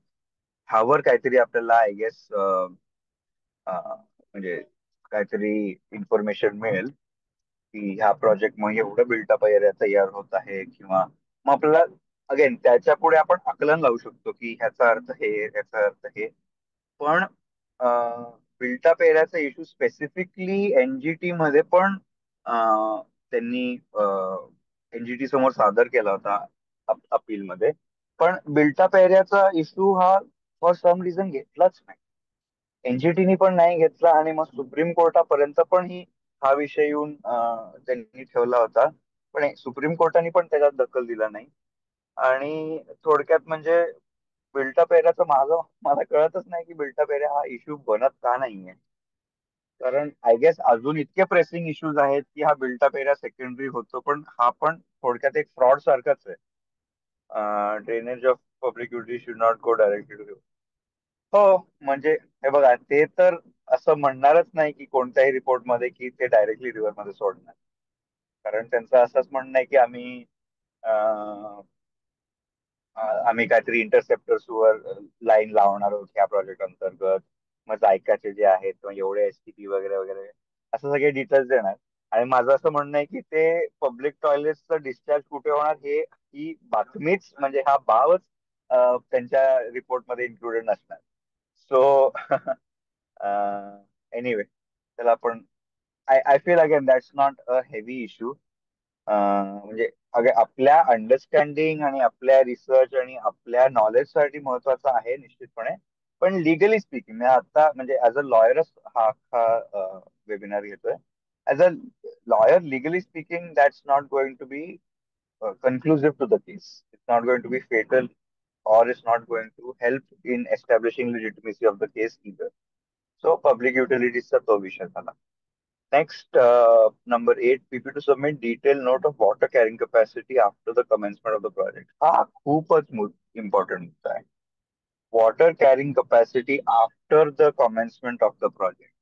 ह्यावर काहीतरी आपल्याला आय गेस म्हणजे काहीतरी इन्फॉर्मेशन मिळेल की ह्या प्रोजेक्ट मग एवढं बिल्टअप एरिया तयार होत आहे किंवा मग आपल्याला अगेन त्याच्या पुढे आपण आकलन लावू शकतो की ह्याचा अर्थ हे ह्याचा अर्थ हे. पण बिल्टअप एरियाचा इश्यू स्पेसिफिकली एनजीटी मध्ये पण त्यांनी एनजीटी समोर सादर केला होता अपील मध्ये. पण बिल्टअप एरियाचा इश्यू हा फॉर सम रिझन घेतलाच नाही, एनजीटीनी पण नाही घेतला आणि मग सुप्रीम कोर्टापर्यंत पण हा विषय येऊन त्यांनी ठेवला होता. पण सुप्रीम कोर्टाने पण त्याच्यात दखल दिला नाही. आणि थोडक्यात म्हणजे बिल्टअप एरियाचं माझं मला कळतच नाही की बिल्टअप एरिया हा इश्यू बनत का नाहीये. कारण आय गेस अजून इतके प्रेसिंग इश्यूज आहेत की हा बिल्टअप एरिया सेकंडरी होतो. पण हा पण थोडक्यात एक फ्रॉड सारखाच आहे. Drainage of public utility should not go directly to. हो म्हणजे हे बघा ते तर असं म्हणणारच नाही की कोणत्याही रिपोर्टमध्ये की ते डायरेक्टली रिव्हर मध्ये सोडणार. कारण त्यांचं असंच म्हणणं आहे की आम्ही काहीतरी इंटरसेप्टर्सवर लाईन लावणार आहोत ह्या प्रोजेक्ट अंतर्गत. मग जायकाचे जे आहेत किंवा एवढे एसटीपी वगैरे वगैरे असं सगळे डिटेल्स देणार. आणि माझं असं म्हणणं आहे की ते पब्लिक टॉयलेटचं डिस्चार्ज कुठे होणार ही बातमीच म्हणजे हा भावच त्यांच्या रिपोर्टमध्ये इन्क्लुडेड नसणार. सो एनिवे, त्याला आपण I feel again that's not a heavy issue. म्हणजे आपल्या अंडरस्टँडिंग आणि आपल्या रिसर्च आणि आपल्या नॉलेजसाठी महत्वाचं आहे निश्चितपणे. पण लिगली स्पीकिंग मी आता म्हणजे ऍज अ लॉयरच हा वेबिनार घेतोय. As a lawyer legally speaking that's not going to be conclusive to the case. It's not going to be fatal or it's not going to help in establishing legitimacy of the case either. So public utilities चा तो विषय झाला. Next, number 8, PP to submit detailed note of water carrying capacity after the commencement of the project. हा खूपच important मुद्दा आहे. Water carrying capacity after the commencement of the project.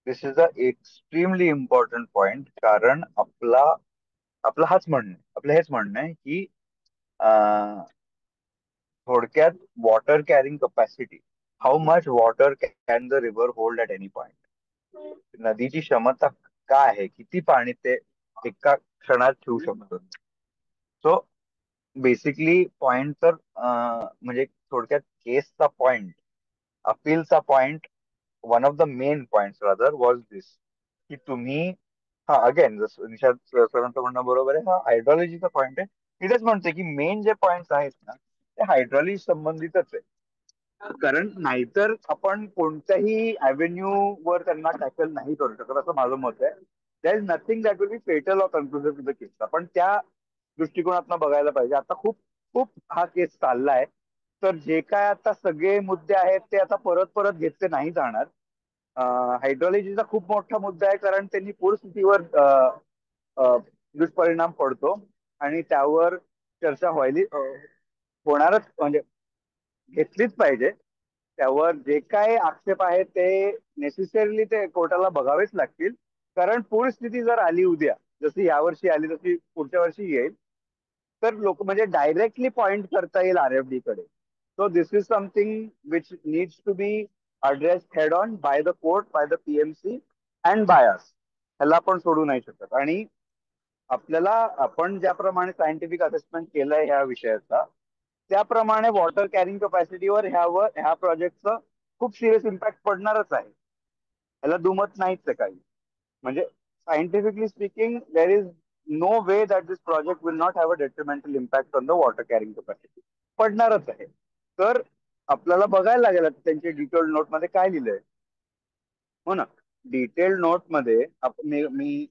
This is a extremely important point कारण आपलं हेच म्हणणं आहे की थोडक्यात water carrying capacity, how much water can the river hold at any point. नदीची क्षमता काय आहे, किती पाणी ते एका क्षणात ठेवू शकतो. सो बेसिकली पॉइंट तर म्हणजे थोडक्यात केसचा पॉइंट, अपीलचा point, one of the main point rather was this की तुम्ही अगेन जसं निषाद सरांचं म्हणणं बरोबर आहे, हा हायड्रॉलॉजीचा पॉइंट आहे. तिथेच म्हणते की मेन जे पॉइंट आहेत ना ते हायड्रॉलॉजी संबंधितच आहे. कारण नाहीतर आपण कोणत्याही अव्हेन्यू वर त्यांना टॅकल नाही करू शकत असं माझं मत आहे. There is nothing that will be fatal or conclusive to the case. आपण त्या दृष्टिकोनातून बघायला पाहिजे. आता खूप खूप हा केस चाललाय तर जे काय आता सगळे मुद्दे आहेत ते आता परत परत घेतले नाही जाणार. हायड्रॉलॉजीचा खूप मोठा मुद्दा आहे कारण त्यांनी पूरस्थितीवर दुष्परिणाम पडतो आणि त्यावर चर्चा होणारच म्हणजे घेतलीच पाहिजे. त्यावर जे काय आक्षेप आहेत ते नेसेसरीली ते कोर्टाला बघावेच लागतील. कारण पूरस्थिती जर आली उद्या, जशी यावर्षी आली तशी पुढच्या वर्षी येईल, तर लोक म्हणजे डायरेक्टली पॉइंट करता येईल RFD कडे. So this is something which needs to be addressed head on by the court, by the PMC and by us. ह्याला आपण सोडू नाही शकत. आणि आपण ज्याप्रमाणे सायंटिफिक असेसमेंट केलंय ह्या विषयाचा त्याप्रमाणे वॉटर कॅरिंग कपॅसिटीवर ह्या प्रोजेक्टचं खूप सिरियस इम्पॅक्ट पडणारच आहे. याला दुमत नाहीच आहे काही. म्हणजे scientifically speaking there is no way that this project will not have a detrimental impact on the water carrying capacity. पडणारच आहे. तर आपल्याला बघायला लागेल त्यांच्या डिटेल नोट मध्ये काय लिहिलंय. हो ना, डिटेल नोट मध्ये मी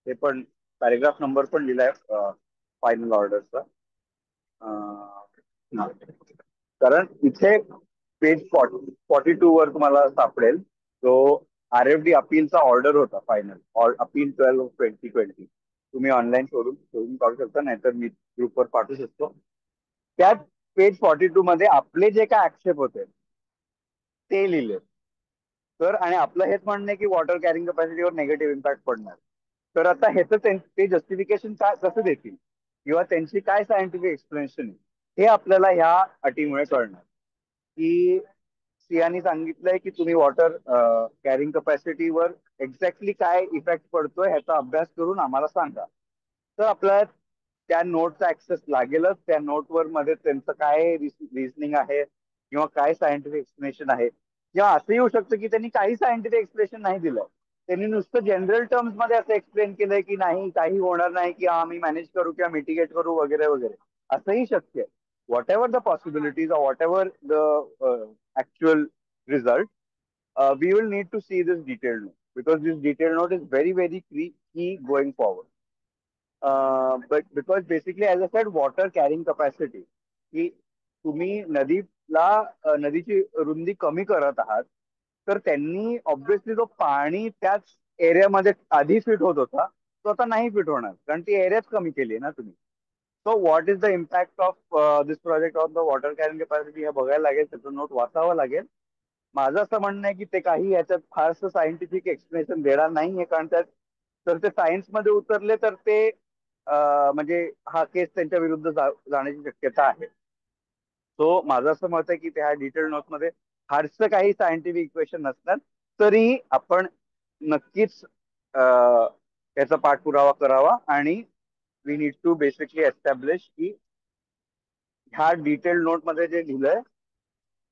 ते पण पॅरेग्राफ नंबर पण लिहिलाय फायनल ऑर्डरचा. कारण इथे पेज 42 वर तुम्हाला सापडेल जो RFD अपीलचा ऑर्डर होता फायनल अपील 12/2020. तुम्ही ऑनलाईन शोधून काढू शकता, नाहीतर मी ग्रुपवर पाठवू शकतो. त्यात पेज 42 मध्ये आपले जे काय आक्षेप होते ते लिहिले. तर आणि आपलं हेच म्हणणं आहे की वॉटर कॅरिंग कपॅसिटीवर निगेटिव्ह इम्पॅक्ट पडणार. तर आता ह्याचं ते जस्टिफिकेशन काय कसं देतील किंवा त्यांची काय सायंटिफिक एक्सप्लेनेशन आहे हे आपल्याला ह्या अटीमुळे कळणार. की सियानी सांगितलंय की तुम्ही वॉटर कॅरिंग कपॅसिटीवर एक्झॅक्टली काय इफेक्ट पडतोय ह्याचा अभ्यास करून आम्हाला सांगा. तर आपल्याला त्या नोटचा ऍक्सेस लागेलच. त्या नोटवर मध्ये त्यांचं काय रिझनिंग आहे किंवा काय सायंटिफिक एक्सप्लेनेशन आहे. किंवा असं येऊ शकतं की त्यांनी काही सायंटिफिक एक्सप्लेनेशन नाही दिलं. त्यांनी नुसतं जनरल टर्म्स मध्ये असं एक्सप्लेन केलंय की नाही काही होणार नाही, की आम्ही मॅनेज करू किंवा मिटिगेट करू वगैरे वगैरे. असंही शक्य आहे. Whatever the possibilities or whatever the actual result, we will need to see this detailed note, because this detailed note is very, very key going forward. But because basically, as I said, water carrying capacity, की तुम्ही नदीची रुंदी कमी करत आहात, तर त्यांनी obviously जो पाणी त्याच एरियामध्ये आधी फिट होत होता तो आता नाही फिट होणार, कारण ती एरियाच कमी केली आहे ना तुम्ही. So what is the impact of this project on the water carrying capacity हे बघायला लागेल, त्याचं नोट वाचावं लागेल. माझं असं म्हणणं आहे की ते काही याच्यात फारसं सायंटिफिक एक्सप्लेनेशन देणार नाहीये, कारण त्यात तर ते सायन्स मध्ये उतरले तर ते म्हणजे हा केस त्यांच्या विरुद्ध जाण्याची शक्यता आहे. सो माझं असं मत आहे की त्या डिटेल नोटमध्ये फारसं काही सायंटिफिक इक्वेशन नसतात, तरीही आपण नक्कीच त्याचा पाठपुरावा करावा. आणि we need to basically establish की ह्या डिटेल नोट मध्ये जे लिहिलंय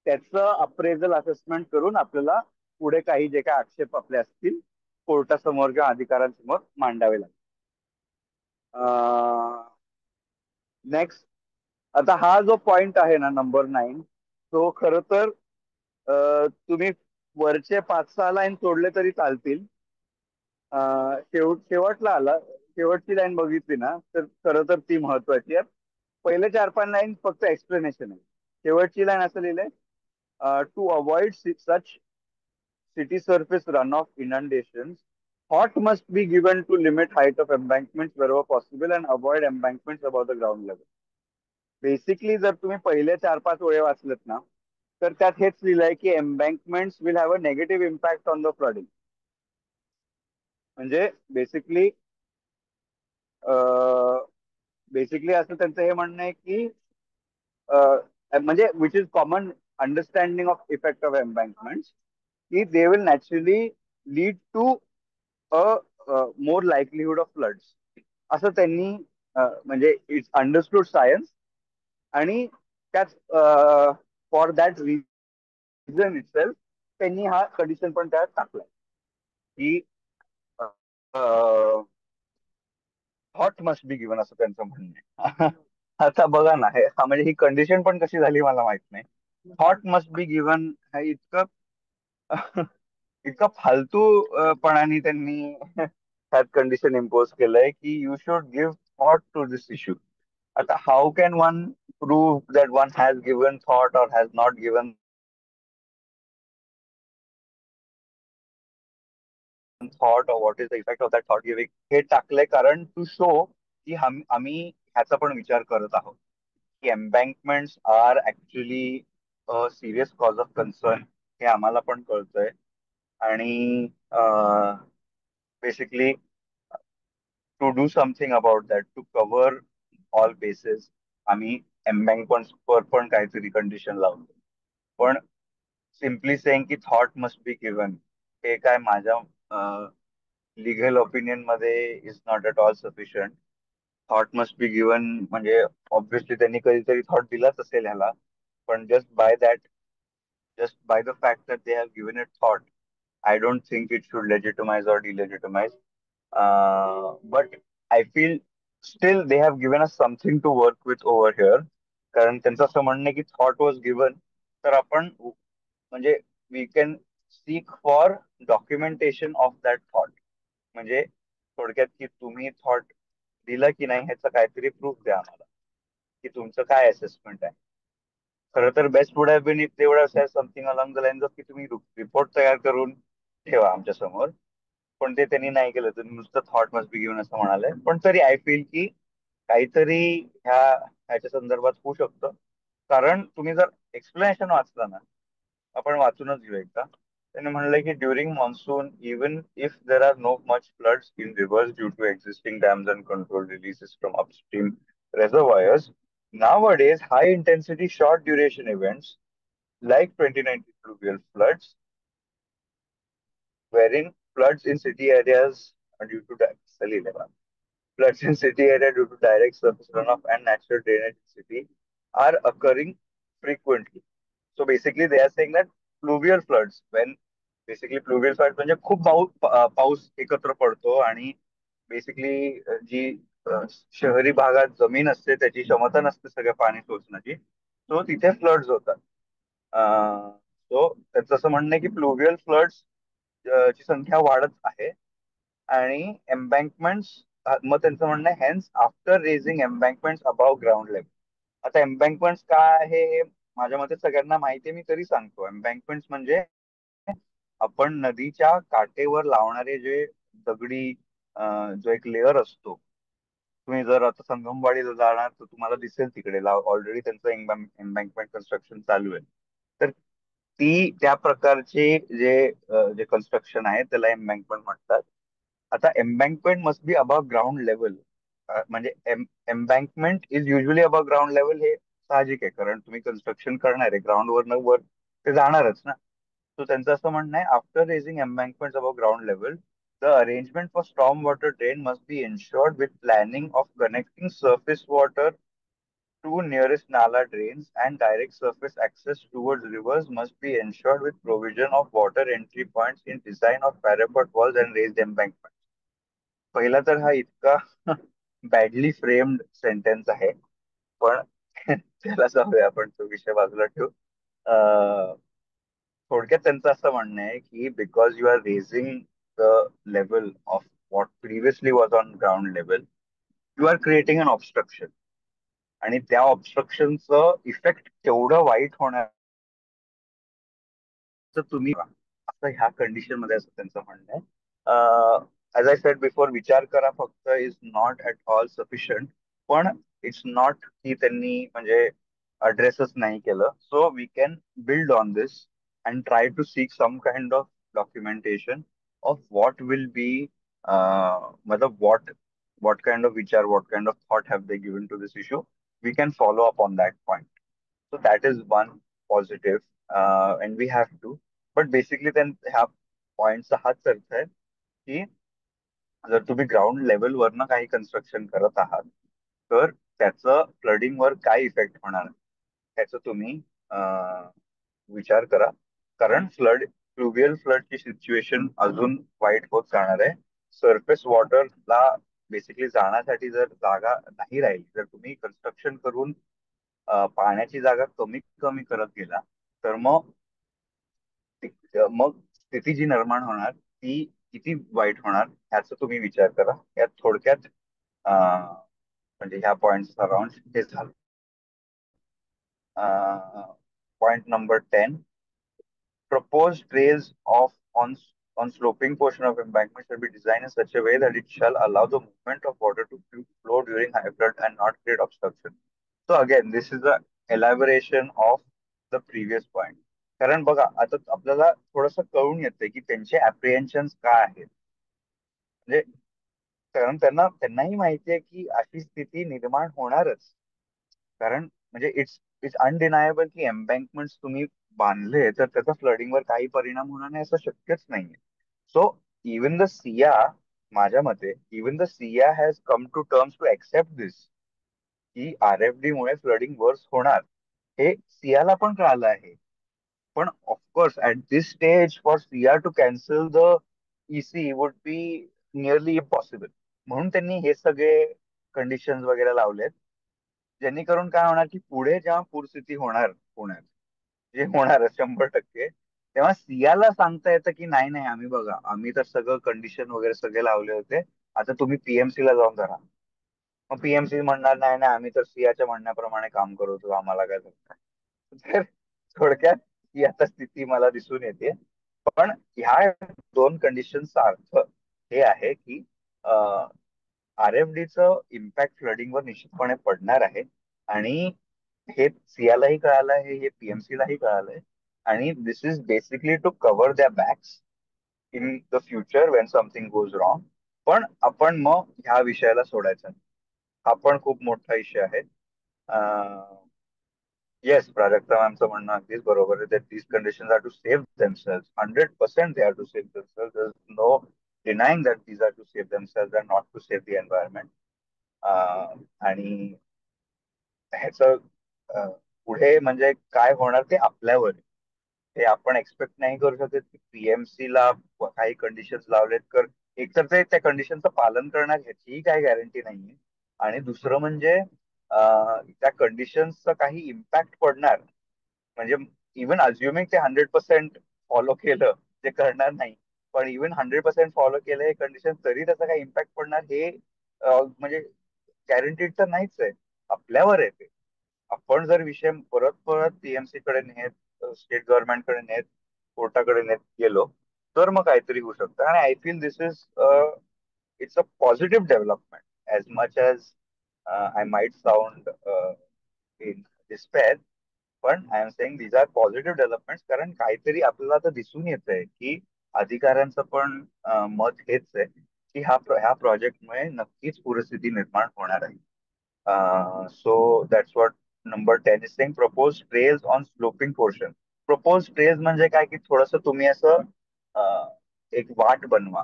त्याचं अप्रेझल असेसमेंट करून आपल्याला पुढे काही जे काही आक्षेप आपले असतील कोर्टासमोर किंवा अधिकाऱ्यांसमोर मांडावे लागेल. नेक्स्ट, आता हा जो पॉइंट आहे ना नंबर 9, तो खर तर तुम्ही वरचे 5-6 लाईन सोडले तरी चालतील. शेवटला आला, शेवटची लाईन बघितली ना तर खरं तर ती महत्वाची आहे. पहिले 4-5 लाईन फक्त एक्सप्लेनेशन आहे. शेवटची लाईन असं लिहिलंय, to avoid such city surface runoff inundations, thought must be given to limit height of embankments wherever possible and avoid embankments above the ground level. Basically जर तुम्ही पहिले 4-5 ओळी वाचलेत ना तर त्यात हेच लिहिलंय की embankments will have a negative impact on the flooding. म्हणजे बेसिकली असं त्यांचं हे म्हणणं आहे की म्हणजे which is common understanding of effect of embankments, की they will naturally lead to more likelihood of floods. असं त्यांनी म्हणजे इट्स अंडरस्टूड सायन्स. आणि त्याच फॉर दॅट रिझन इटसेल्फ त्यांनी हा कंडिशन पण त्यात टाकलाय की थॉट मस्ट बी गिव्हन, असं त्यांचं म्हणणं आहे. आता बघा ना, म्हणजे ही कंडिशन पण कशी झाली मला माहित नाही. थॉट मस्ट बी गिव्हन हे इतकं इतकं फालतूपणाने त्यांनी त्यात कंडिशन इम्पोज केलंय की you should give thought to this issue. आता how can one prove that one has given thought or has not given thought or what is the effect of that thought giving, हे टाकलंय कारण to show की आम्ही ह्याचा पण विचार करत आहोत की embankments are actually serious cause of concern. हे आम्हाला पण कळतंय. आणि basically to do something about that, to cover all bases, आम्ही एम्बँकमेंट्सवर पण काहीतरी कंडिशन लावतो. पण सिम्पली सेइंग की थॉट मस्ट बी गिव्हन हे काय माझ्या लिगल ओपिनियन मध्ये is not at all sufficient. Thought must be given, म्हणजे ऑब्व्हियसली त्यांनी कधीतरी थॉट दिलाच असेल ह्याला, पण just by the fact that they have given it thought, I don't think it should legitimize or delegitimize. But I feel still they have given us something to work with over here. कारण त्यांचं असं म्हणणं आहे की thought was given, तर आपण म्हणजे we can seek for documentation of that thought. म्हणजे थोडक्यात की तुम्ही थॉट दिला की नाही ह्याचं काहीतरी प्रूफ द्या आम्हाला, की तुमचं काय असेसमेंट आहे. खरं तर best would have been if they would have said something along the lines of की तुम्ही रिपोर्ट तयार करून ठेवा आमच्या समोर. पण ते त्यांनी नाही केलं, तर नुसतं थॉट मस्ट बी गिव्हन असं म्हणाले. पण तरी आय फील की काहीतरी ह्याच्या संदर्भात होऊ शकतं. कारण तुम्ही जर एक्सप्लेनेशन वाचलं ना, आपण वाचूनच घेऊ एकदा. त्यांनी म्हणलंय की during monsoon even if there are no much floods in rivers due to existing dams and control releases from upstream reservoirs, nowadays high intensity short duration events like 2019 fluvial floods, wherein floods in city areas are due to floods in city area due to direct surface runoff and natural drainage in city are occurring frequently. So basically they are saying that fluvial floods, when basically fluvial floods म्हणजे खूप पाऊस एकत्र पडतो आणि basically जी शहरी भागात जमीन असते त्याची क्षमता नसते सगळ्या पाणी शोषण्याची, तो तिथे फ्लड्स होतात. सो त्याचं असं म्हणणं आहे की फ्लुव्हियल फ्लड्स ची संख्या वाढत आहे. आणि एम्बँकमेंट्स, मग त्यांचं म्हणणं आहे hence after raising embankments above ground level. आता एम्बँकमेंट्स काय आहे हे माझ्या मते सगळ्यांना माहिती आहे, मी तरी सांगतो. एम्बँकमेंट्स म्हणजे आपण नदीच्या काठेवर लावणारे जे दगडी जो एक लेअर असतो. तुम्ही जर आता संगमवाडीला जाणार तर तुम्हाला दिसेल तिकडे ऑलरेडी त्यांचं एम्बँकमेंट कन्स्ट्रक्शन चालू आहे. तर त्या प्रकारचे जे कन्स्ट्रक्शन आहे त्याला एम्बँकमेंट म्हणतात. आता embankment must be above ground level. म्हणजे embankment is usually above ground level, हे साहजिक आहे, कारण तुम्ही कन्स्ट्रक्शन करणार आहे ग्राउंड वर ते जाणारच ना. तो त्यांचं असं म्हणणं आहे after raising embankment above ground level the arrangement for storm water drain must be ensured with planning of connecting surface water to nearest nala drains, and direct surface access towards rivers must be ensured with provision of water entry points in design of parapet walls and raised embankments. पहिला तर हा इतका badly framed sentence आहे, पण त्याला जाऊया, आपण तो विषय बाजूला ठेवू. थोडक्यात त्यांचं असं म्हणणं आहे की because you are raising the level of what previously was on ground level, you are creating an obstruction. आणि त्या ऑब्स्ट्रक्शनचं इफेक्ट केवढं वाईट होणार तर तुम्ही असं ह्या कंडिशन मध्ये, असं त्यांचं म्हणणं आहे. ऍज आय सेड बिफोर, विचार करा फक्त is not at all sufficient. पण इट्स नॉट की त्यांनी म्हणजे अड्रेसच नाही केलं. So we can build on this and try to seek some kind of documentation of what will be what kind of vichar, what kind of thought have they given to this issue. We can follow up on that point. So that is one positive, and we have to. But basically then ह्या पॉइंटचा हाच अर्थ आहे की जर तुम्ही ground level वरनं काही construction करत आहात तर त्याचं फ्लडिंग वर काय इफेक्ट होणार त्याचं तुम्ही विचार करा. कारण फ्लुव्हियल फ्लडची सिच्युएशन अजून वाईट होत जाणार आहे. सरफेस वॉटरला बेसिकली जाण्यासाठी जर जागा नाही राहिली, जर तुम्ही कन्स्ट्रक्शन करून पाण्याची जागा कमी कमी करत गेला, तर मग स्थिती जी निर्माण होणार ती किती वाईट होणार ह्याचा तुम्ही विचार करा. यात थोडक्यात म्हणजे ह्या पॉइंट अराउंड हे झालं. Point number 10, proposed trails on sloping portion of embankment shall be designed in such a way that it shall allow the movement of water to flow during high flood and not create obstruction. So again, this is the elaboration of the previous point. कारण बघा आता आपल्याला थोडंसं कळून येतंय की त्यांचे अप्रिहेन्शन्स काय आहेत. म्हणजे कारण त्यांनाही माहिती आहे की अशी स्थिती निर्माण होणारच. कारण म्हणजे इट्स अनडिनायबल की एम्बँकमेंट तुम्ही बांधले तर त्याचा फ्लडिंगवर काही परिणाम होणार नाही असं शक्यच नाहीये. सो इवन द सिया माझ्या मते even the SEIAA has come to terms to accept this, की RFD मुळे फ्लडिंग वर्स होणार, हे सियाला पण कळालं आहे. पण of course at this stage for SEIAA to cancel the EC would be nearly impossible. म्हणून त्यांनी हे सगळे कंडिशन्स वगैरे लावलेत, जेणेकरून काय होणार की पुढे जेव्हा पूरस्थिती होणार पुण्यात, जे होणार 100%, तेव्हा सियाला सांगता येतं की नाही नाही, आम्ही बघा, आम्ही तर सगळं कंडिशन वगैरे सगळे लावले होते, आता तुम्ही PMC ला जाऊन धरा. मग PMC म्हणणार नाही नाही, आम्ही तर सियाच्या म्हणण्याप्रमाणे काम करत होतो, आम्हाला काय जमतं. तर थोडक्यात ही आता स्थिती मला दिसून येते. पण ह्या दोन कंडिशनचा अर्थ हे आहे की RFDचं इम्पॅक्ट फ्लडिंगवर निश्चितपणे पडणार आहे, आणि हे सियालाही कळालं आहे, हे PMC लाही कळालंय, आणि दिस इज बेसिकली टू कव्हर द्या bags in the future Wien something goes wrong. पण आपण मग ह्या विषयाला सोडायचा नाही. हा पण खूप मोठा इश्यू आहे. येस, प्राजक्ता मॅमचं म्हणणं अगदीच बरोबर आहे, that these conditions are to save themselves. 100% they are to save themselves. There is no denying that these are to save themselves and not to save the environment. आणि ह्याचं पुढे म्हणजे काय होणार ते आपल्यावर आहे. ते आपण एक्सपेक्ट नाही करू शकत की PMC ला काही कंडिशन्स लावलेत, तर एकतर ते त्या कंडिशनचं पालन करणार ह्याचीही काही गॅरंटी नाहीये, आणि दुसरं म्हणजे त्या कंडिशन्सचा काही इम्पॅक्ट पडणार, म्हणजे इव्हन अज्युमिंग ते 100% फॉलो केलं, ते करणार नाही, पण इव्हन 100% फॉलो केलं हे कंडिशन, तरी त्याचा काही इम्पॅक्ट पडणार हे म्हणजे गॅरंटीड तर नाहीच आहे. आपल्यावर आहे ते. आपण जर विषय परत परत PMC कडे नेत, स्टेट गव्हर्नमेंटकडे नेत, कोर्टाकडे नेत गेलो, तर मग काहीतरी होऊ शकतं. आणि I feel this is it's a positive development, as much as I might sound in despair, पण I am saying these are positive development. कारण काहीतरी आपल्याला आता दिसून येत आहे की अधिकाऱ्यांचं पण मत हेच आहे की ह्या प्रोजेक्टमुळे नक्कीच पूरस्थिती निर्माण होणार आहे. So that's what number 10 is saying. Propose trails on sloping portion. Propose trails म्हणजे काय की थोडस तुम्ही असं एक वाट बनवा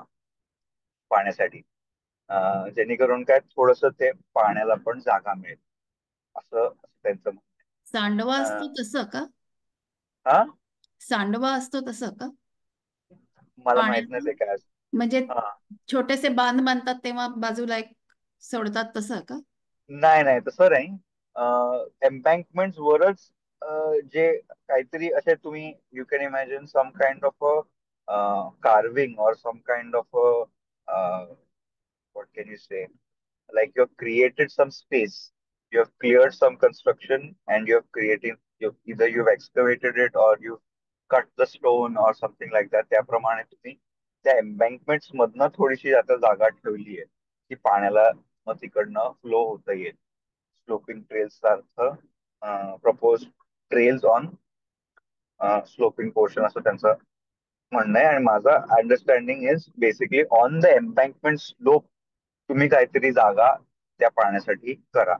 पाण्यासाठी, जेणेकरून काय थोडस ते पाण्याला पण जागा मिळेल, असं त्यांचं म्हणणं सांडवा आहे. असतो तसं का? हा, सांडवा असतो तसं का मला माहित नाही पाण्याचा? ते काय असतं. म्हणजे हा, छोटेसे बांध बांधतात तेव्हा बाजूला एक सोडतात तसं का? नाही नाही, तसं नाही. एम्बँकमेंट वरच जे काहीतरी असे तुम्ही, you can imagine some kind of carving or some kind of what can you say, like you have created some space, you have cleared some construction, and you have created, either you've excavated it or you've cut the stone or something like that. त्याप्रमाणे तुम्ही त्या एम्बँकमेंट्स मधनं थोडीशी आता जागा ठेवली आहे की पाण्याला मग तिकडनं फ्लो होता येईल. स्लोपिंग ट्रेल्सचा अर्थ propose trails on sloping portion, असं त्यांचं म्हणणं आहे. आणि माझा understanding is basically on the embankment slope तुम्ही काहीतरी जागा त्या पाण्यासाठी करा,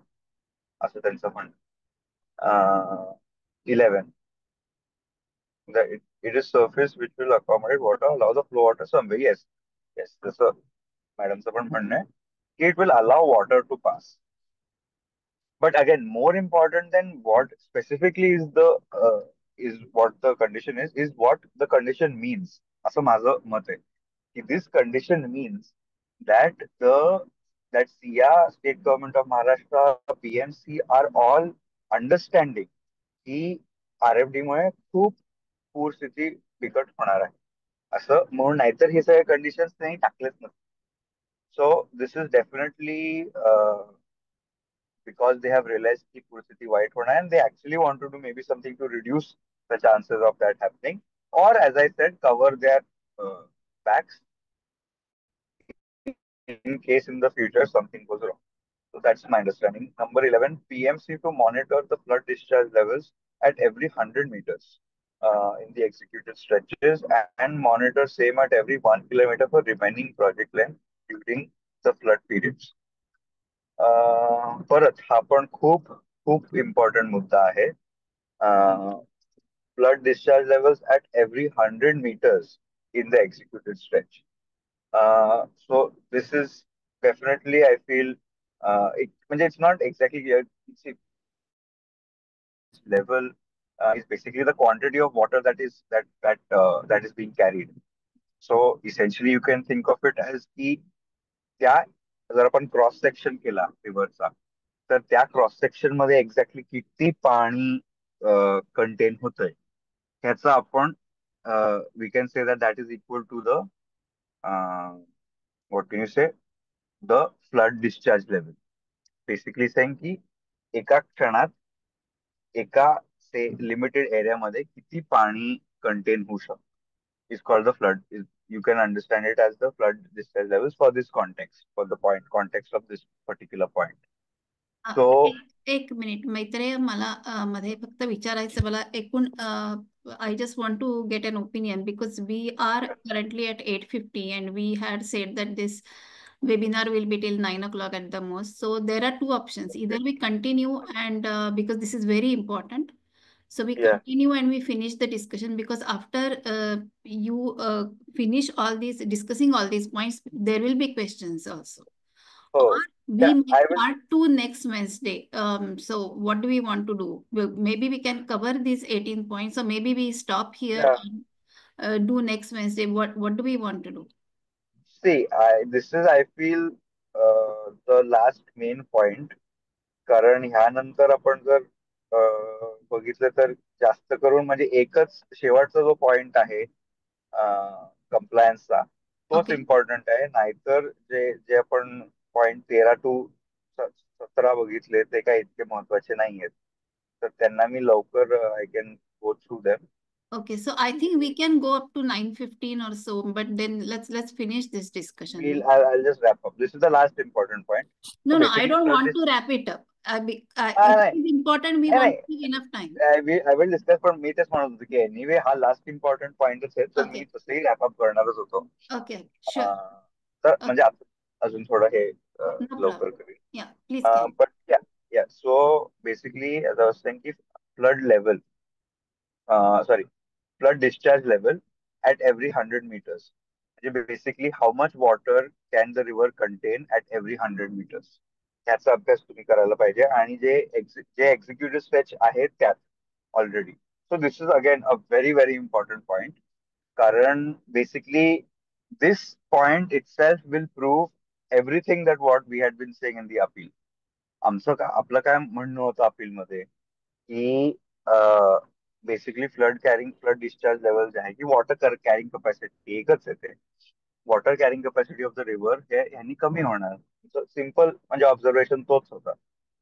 असं त्यांचं म्हणणं. 11, it is surface which will accommodate water, allow the flow water somewhere. Yes, yes, तसं मॅडमचं पण म्हणणं आहे की it will allow water to pass. But again, more important than what specifically is what the condition is what the condition means. असं माझं मत आहे की this condition means that that SIA, State Government of Maharashtra, PMC are all understanding की RFD मुळे खूप पूरस्थिती बिकट होणार आहे, असं म्हणून, नाहीतर हे सगळे कंडिशन्स नाही टाकलेच नसते. So this is definitely because they have realized की पूरस्थिती वाईट होणार, and they actually want to do maybe something to reduce the chances of that happening, or as I said, cover their backs in case in the future something goes wrong. So that's my understanding. Number 11, PMC to monitor the flood discharge levels at every 100 meters in the executed stretches, and monitor same at every 1 kilometer for remaining project length during the flood periods. परत हा पण खूप खूप important मुद्दा आहे. Flood discharge levels at every 100 meters in the executed stretch. So this is definitely, I feel, it's not exactly clear. Level is basically the quantity of water that is being carried. So essentially, you can think of it as की त्या जर आपण cross section केला रिव्हरचा, तर त्या cross section मध्ये exactly किती पाणी कंटेन होतंय ह्याचा आपण we can say that is equal to the what can you say the flood discharge level. Basically saying की एका क्षणात एका से लिमिटेड एरियामध्ये किती पाणी कंटेन होऊ शकतं. Is called the flood. You can understand it as the flood discharge levels for this context, for the context of this particular point. So एक मिनिट मैत्रेय, मला मध्ये फक्त विचारायचं, मला एकूण I just want to get an opinion because we are currently at 8:50 and we had said that this webinar will be till 9 o'clock at the most. So there are two options. Either we continue and because this is very important. So we yeah, continue and we finish the discussion because after you finish all these discussing all these points, there will be questions also. Or oh we yeah, make I will. part 2 next Wednesday. So what do we want to do? Maybe we can cover these 18 points, or maybe we stop here Yeah, and do next Wednesday. What do we want to do? see, this is, I feel, the last main point. कारण ह्यानंतर आपण जर बघितलं तर जास्त करून म्हणजे एकच शेवटचा जो पॉइंट आहे कंप्लायन्सचा, तोच Okay. इम्पॉर्टंट आहे. नाहीतर जे जे आपण पॉइंट 13 to 17 बघितले ते काही इतके महत्वाचे नाही आहेत. तर त्यांना मी लवकर I can go through them. Okay, so I think we can go up to 9:15 or so, but then let's finish this discussion then. I'll just wrap up. This is the last important point. No, So no, I basically, don't flood want this. to wrap it up. If नाही it is important, we नाही want नाही. to give enough time. I will discuss, पण मी तेच म्हणत होतो की anyway हा last important पॉइंटच आहे, तर मी Okay, तसंही रॅपअप करणारच होतो. okay, sure. तर Okay, म्हणजे अजून थोडं हे no लवकर problem. करेल. Yeah, please carry. But yeah. So basically, as I was saying, ki flood level, sorry, flood discharge level at every 100 meters. म्हणजे basically how much water can the river contain at every 100 meters. ह्याचा अभ्यास तुम्ही करायला पाहिजे, आणि जे executive stretch आहेत त्यात already. So this is again a very very important point, कारण basically this point itself will prove everything that what we had been saying in the appeal. आपलं काय म्हणणं होतं अपील मध्ये की बेसिकली फ्लड डिस्चार्ज लेवल जे आहे की वॉटर कॅरिंग कपॅसिटी एकच येते. Water carrying capacity of the river हे ह्यांनी कमी होणार. सिम्पल म्हणजे ऑब्झर्वेशन तोच होता.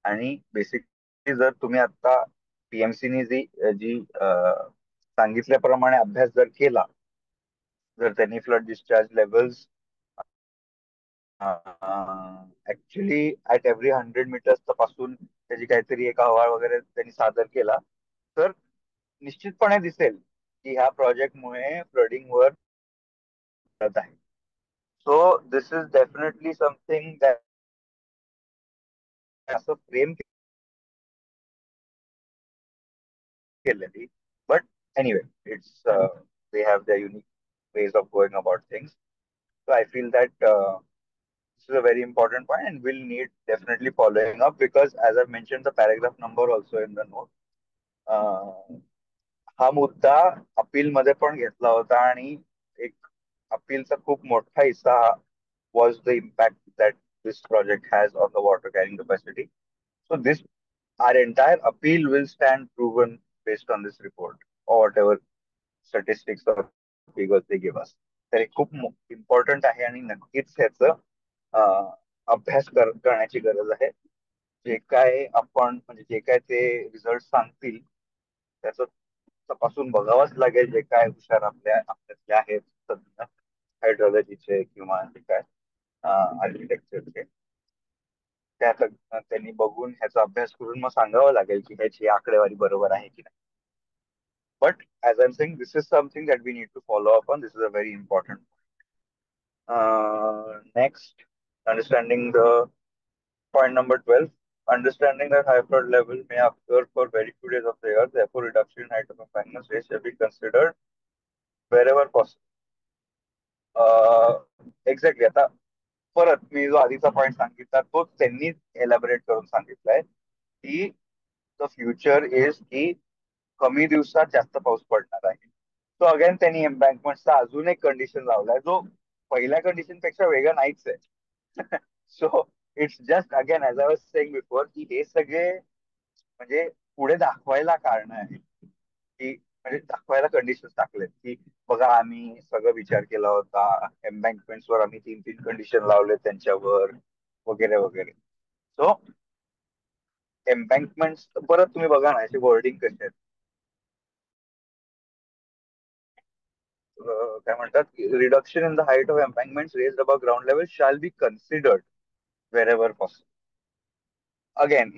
आणि बेसिकली जर तुम्ही आता पीएमसीने जी जी सांगितल्याप्रमाणे अभ्यास जर केला, जर त्यांनी flood discharge levels actually at every 100 meters पासून त्याची काहीतरी एक अहवाल वगैरे त्यांनी सादर केला, तर निश्चितपणे दिसेल की ह्या प्रोजेक्टमुळे फ्लडिंग वर होत आहे. So this is definitely something that असं फ्रेम केलेली. But anyway, it's they have there unique ways of going about things. So I feel that this is a very important point and we'll need definitely following up, because as I've mentioned the paragraph number also in the note, हा मुद्दा appeal मध्ये पण घेतला होता, आणि एक अपीलचा खूप मोठा हिस्सा was the impact that this project has on the water carrying capacity. So this, our entire appeal will stand proven based on this report or whatever statistics or figures they give us. तर हे खूप important आहे आणि नक्कीच ह्याचं अभ्यास करण्याची गरज आहे. जे काय आपण म्हणजे जे काय ते रिझल्ट सांगतील त्याचं तपासून बघावंच लागेल. जे काय हुशार आपल्यातले आहेत सध्या हायड्रोलॉजीचे किंवा जे काय आर्किटेक्चरचे, त्यांनी बघून ह्याचा अभ्यास करून मग सांगावं लागेल की ह्याची आकडेवारी बरोबर आहे की नाही. But as I'm saying, this is something that we need to follow up on. This is a very important point. Next, understanding the point number 12. Understanding that high flood level may occur for very few days of the year. Therefore, reduction in height of embankments shall be considered wherever possible. Exactly. आता परत मी जो आधीचा point सांगितला तोच त्यांनी elaborate करून सांगितलाय की the future is की कमी दिवसात जास्त पाऊस पडणार आहे. सो अगेन त्यांनी एम्बँकमेंटचा अजून एक कंडिशन लावलाय जो पहिल्या कंडिशन पेक्षा वेगळा नाहीच आहे. So it's just again as I was saying before की हे सगळे म्हणजे पुढे दाखवायला कारण आहे की म्हणजे दाखवायला कंडिशन टाकलेत की बघा आम्ही सगळं विचार केला होता, एम्बँकमेंट्स वर आम्ही 3 कंडिशन लावले त्यांच्यावर वगैरे वगैरे. सो एम्बँकमेंट्स परत तुम्ही बघा ना अशी वर्डिंग कशी आहेत. काय म्हणतात, reduction in the height of embankments raised above ground level shall be considered wherever possible. Again,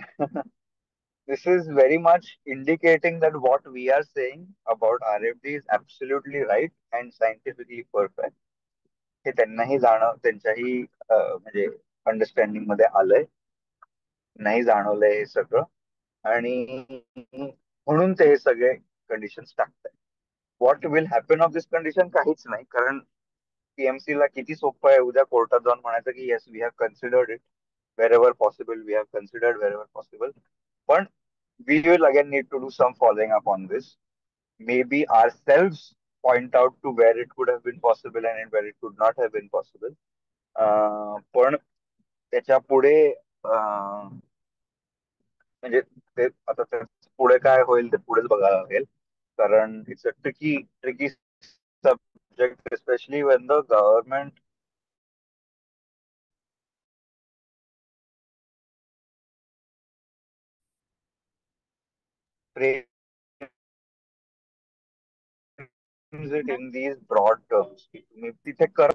this is very much indicating that what we are saying about RFD is absolutely right and scientifically perfect. हे त्यांनाही त्यांच्याही म्हणजे understanding मध्ये आलंय, नाही जाणवलंय हे सगळं, आणि म्हणून ते हे सगळे कंडिशन्स टाकताय. What will happen of this condition काहीच नाही, कारण पीएमसी ला किती सोपं आहे उद्या कोर्टात जाऊन म्हणायचं की yes we have considered it wherever possible, we have considered wherever possible. But we will again need to do some following up on this. Maybe ourselves point out to where it could have been possible and where it could not have been possible. पण त्याच्या पुढे म्हणजे ते आता पुढे काय होईल ते पुढेच बघायला लागेल, कारण it's a tricky tricky subject, especially Wien the government it in these broad terms. तुम्ही तिथे कर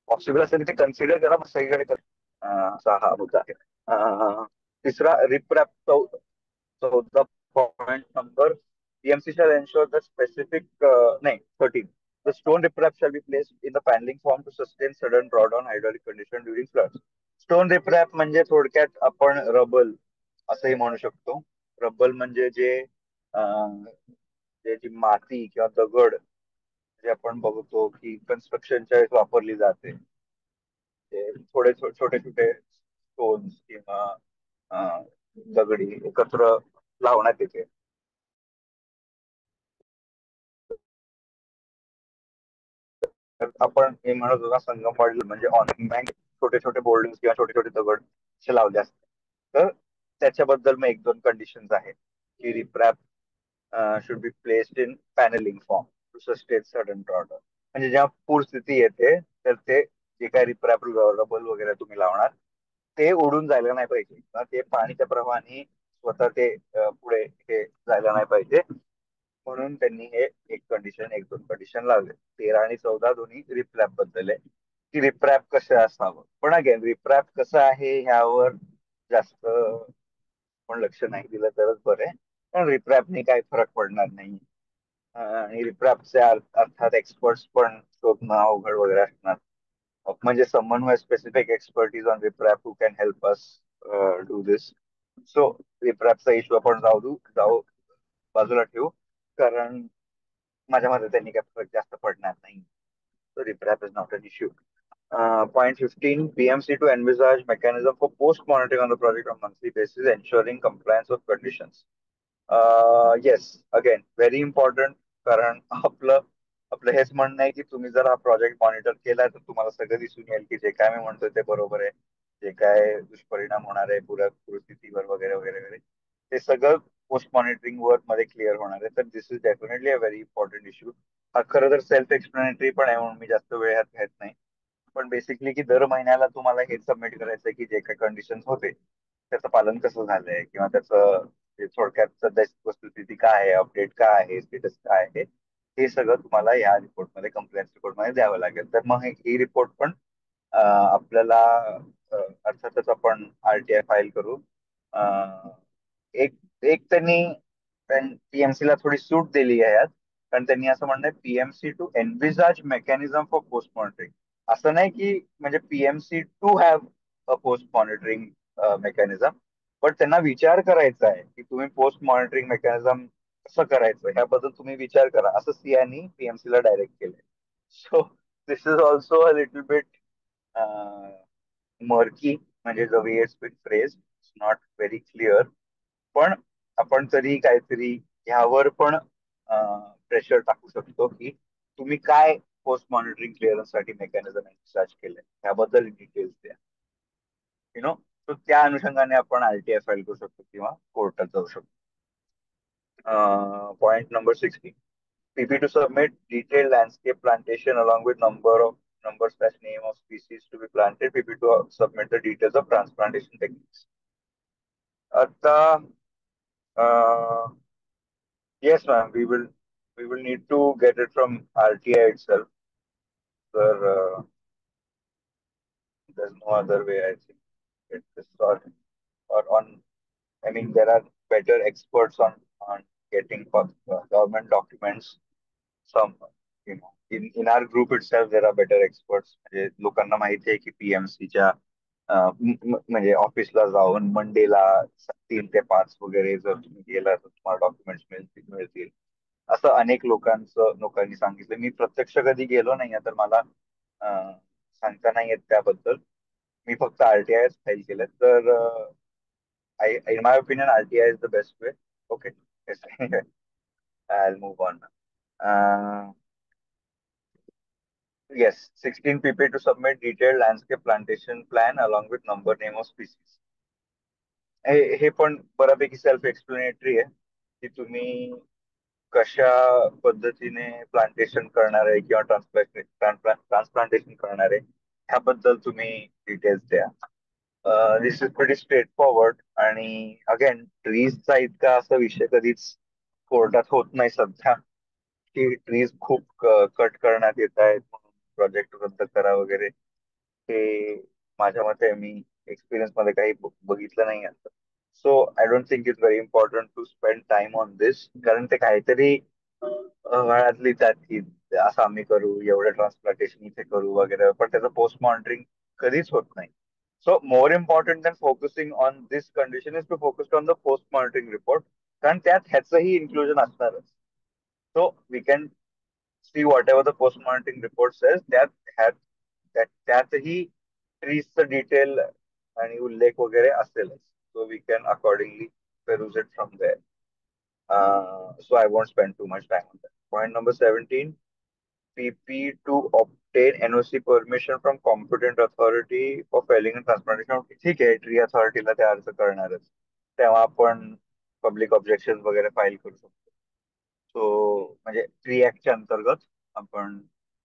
पॉसिबल असेल तिथे कन्सिडर करा, मग सगळीकडे कर. असा हा मुद्दा आहे. तिसरा रिप्रॅप 14 point number, PMC shall ensure that specific नाही 13, the stone riprap shall be placed in the paneling form to sustain sudden drawdown hydraulic condition during floods. Stone riprap म्हणजे थोडक्यात आपण रबल असंही म्हणू शकतो. रबल म्हणजे जे जी माती किंवा दगड जे आपण बघतो की कन्स्ट्रक्शनच्या वेळेस वापरली जाते, ते थोडे छोटे छोटे स्टोन्स किंवा दगडी एकत्र लावण्यात येते. आपण हे म्हणत होता संगमवाडी म्हणजे ऑन बँक छोटे छोटे बोल्डिंग किंवा छोटे छोटे दगड असे लावले असते, तर त्याच्याबद्दल मग 1-2 कंडिशन्स आहेत की riprap should be placed in panelling form to sustain sudden drought. म्हणजे जेव्हा पूर स्थिती येते तर ते जे काही रिप्रॅप रबल वगैरे तुम्ही लावणार ते उडून जायला नाही पाहिजे किंवा ते पाणीच्या प्रवाहाने स्वतः ते पुढे हे जायला नाही पाहिजे, म्हणून त्यांनी हे 1-2 कंडिशन लावले. 13 आणि 14 दोन्ही रिप्रॅप बद्दल आहे की रिप्रॅप कसं असावं. पण अगेन रिप्रॅप कसं आहे ह्यावर जास्त पण लक्ष नाही दिलं तरच बरं आहे, कारण रिप्रॅपने काही फरक पडणार नाही. आणि रिप्रॅपचे अर्थात एक्सपर्ट्स पण शोधणं अवघड वगैरे असणार. म्हणजे someone who specific expertise on riprap who can help us do this. So रिप्रॅपचा इश्यू आपण जाऊ बाजूला ठेवू, कारण माझ्या मते त्यांनी काही फरक जास्त पडणार नाही. So reprap is not an issue. Point 15, PMC to envisage mechanism for post monitoring on the project on monthly basis, ensuring compliance with conditions. Yes, again, very important. कारण आपलं आपलं हेच म्हणणं आहे की तुम्ही जर हा प्रोजेक्ट मॉनिटर केला तर तुम्हाला सगळं दिसून येईल की जे काय मी म्हणतोय ते बरोबर आहे, जे काय दुष्परिणाम होणार आहे पूरस्थितीवर वगैरे वगैरे वगैरे ते सगळं पोस्ट मॉनिटरिंग वर्क मध्ये क्लिअर होणार आहे. तर this is definitely a very important issue. हा खरं तर सेल्फ एक्सप्लेनेटरी पण आहे म्हणून मी जास्त वेळ ह्यात घेत नाही. पण बेसिकली की दर महिन्याला तुम्हाला हेच सबमिट करायचं की जे काही कंडिशन होते त्याचं पालन कसं झालंय किंवा त्याचं थोडक्यात सध्याची वस्तुस्थिती काय आहे, अपडेट काय आहे, स्टेटस काय आहे, हे सगळं तुम्हाला या रिपोर्टमध्ये कंप्लेंट्स रिपोर्टमध्ये द्यावं लागेल. तर मग ही रिपोर्ट पण आपल्याला अर्थातच आपण RTI फाईल करू. एक एक त्यांनी पीएमसी ला थोडी सूट दिली आहे यात, कारण त्यांनी असं म्हणणं PMC to envisage mechanism for post monitoring. असं नाही की म्हणजे PMC to have a post monitoring mechanism, पण त्यांना विचार करायचा आहे की तुम्ही पोस्ट मॉनिटरिंग मेकॅनिझम कसं करायचं ह्याबद्दल तुम्ही विचार करा, असं सीआयनी पीएमसी ला डायरेक्ट केलंय. So this is also a little bit murky, म्हणजे the way it's been phrased, it's not very clear. पण आपण तरी काहीतरी ह्यावर पण प्रेशर टाकू शकतो की तुम्ही काय पोस्ट मॉनिटरिंग क्लिअरन्स साठी मेकॅनिझम सर्च केलंय त्याबद्दल डिटेल्स द्या. तर त्या अनुषंगाने आपण RTI फाईल करू शकतो किंवा कोर्टात जाऊ शकतो. Point number 16. PP to submit detailed landscape plantation along with number/name of species to be planted. PP to submit the details of transplantation techniques. Atta, yes, ma'am. We will need to get it from RTI itself. Sir, there's no other way. I think it's or on. I mean, there are better experts on getting government documents. Some, in our group itself, there are better experts. म्हणजे लोकांना माहिती आहे की PMCच्या म्हणजे ऑफिसला जाऊन मंडेला 3 ते 5 वगैरे जर तुम्ही गेला तर तुम्हाला डॉक्युमेंट्स मिळतील असं अनेक लोकांनी सांगितलं. मी प्रत्यक्ष कधी गेलो नाही तर मला सांगता नाही येत त्याबद्दल. मी फक्त RTI फाईल केलं तर in my opinion, RTI is the best way. Okay. Yes. I'll move on. Yes, 16 PP to submit detailed landscape plantation plan along with number, name of species. हे पण बऱ्यापैकी सेल्फ एक्सप्लेनेटरी आहे की तुम्ही कशा पद्धतीने प्लांटेशन करणार आहे किंवा ट्रान्सप्लांटेशन करणार आहे ह्याबद्दल तुम्ही डिटेल्स द्या. दिस इज प्रिटी स्ट्रेट फॉरवर्ड. आणि अगेन ट्रीजचा इतका असा विषय कधीच कोर्टात होत नाही सध्या की ट्रीज खूप कट करण्यात येत आहेत म्हणून प्रोजेक्ट रद्द करा वगैरे. हे माझ्या मते मी एक्सपिरियन्स मध्ये काही बघितलं नाही आता. So I don't think it's very important to spend time on this. कारण ते काहीतरी वळ्यात लिहितात की असं आम्ही करू, एवढं ट्रान्सप्लांटेशन इथे करू वगैरे, पण त्याचं पोस्ट मॉनिटरिंग कधीच होत नाही. So more important than focusing on this condition is to focus on the post monitoring report. कारण त्यात ह्याचंही इन्क्लुजन असणारच. So we can see whatever the post monitoring report says, त्यातही ट्रीजचं डिटेल आणि उल्लेख वगैरे असेलच. So we can accordingly peruse it from there. So I won't spend too much time on that. Point number 17. PP to obtain NOC permission from competent authority for filing and transplantation. ठीक आहे, tree अथॉरिटीला ते अर्ज करणारच, तेव्हा आपण public objection वगैरे file करू शकतो. सो म्हणजे ट्री ऍक्टच्या अंतर्गत आपण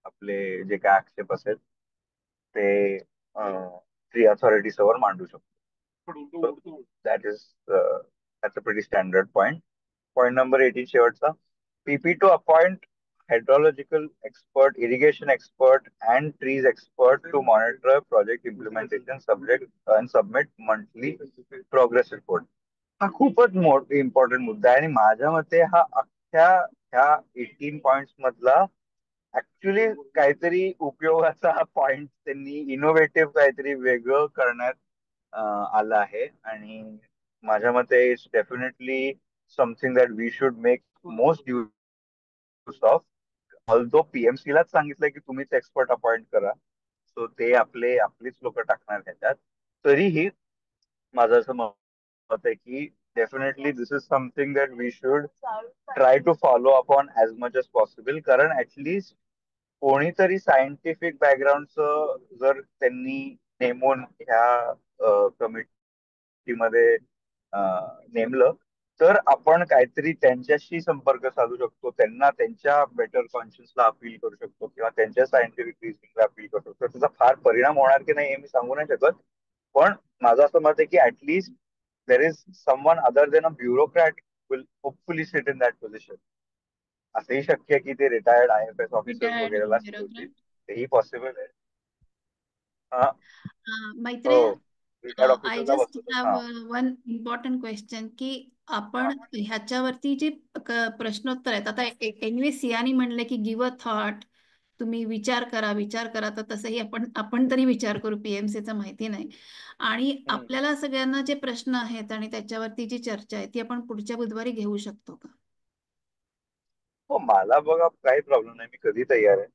आपले जे काय आक्षेप असेल ते ट्री अथॉरिटी समोर मांडू शकतो. That is that's a pretty standard point. Point number 18 शेवटचा. PP to appoint hydrological expert, irrigation expert, and trees expert to monitor project implementation subject and submit monthly progress report. हा खूपच important मुद्दा आहे आणि माझ्या मते हा अख्ख्या ह्या 18 पॉइंट्स मधला ऍक्च्युली काहीतरी उपयोगाचा पॉइंट त्यांनी इनोव्हेटिव्ह काहीतरी वेगळं करण्यात आलं आहे. आणि माझ्या मते it's definitely something that we should make most use of. Although PMC लाच सांगितलंय की तुम्हीच एक्सपर्ट अपॉइंट करा, सो ते आपलीच लोक टाकणार ह्याच्यात. तरीही माझं असं मत आहे की definitely this is something that we should try to follow upon as much as possible. कारण ऍटलिस्ट कोणीतरी सायंटिफिक बॅकग्राऊंडचं जर त्यांनी नेमून ह्या कमिटीमध्ये नेमलं तर आपण काहीतरी त्यांच्याशी संपर्क साधू शकतो, त्यांना त्यांच्या बेटर कॉन्शियसला अपील करू शकतो किंवा त्यांच्या सायंटिफिक रिझनिंगला अपील करू शकतो. त्याचा फार परिणाम होणार की नाही हे मी सांगू नाही शकत, पण माझं असं मत आहे की at least there is someone other than a bureaucrat will hopefully sit in that position. असंही शक्य आहे की ते रिटायर्ड IFS ऑफिसर्स वगैरेला ठेवतील, तेही पॉसिबल आहे. मैत्रेय, रिटायर्ड आय ऑफिसरला जस्ट बसवतो. हॅव वन इम्पॉर्टंट क्वेश्चन की आपण ह्याच्यावरती जे प्रश्नोत्तर आहेत, आता एनिवे सियानी म्हणले की गिव्ह अ थॉट, तुम्ही विचार करा, तर तसंही आपण तरी विचार करू, PMCचं माहिती नाही. आणि आपल्याला सगळ्यांना जे प्रश्न आहेत आणि त्याच्यावरती जी चर्चा आहे ती आपण पुढच्या बुधवारी घेऊ शकतो का? हो, मला बघा काही प्रॉब्लेम नाही, मी कधी तयार आहे.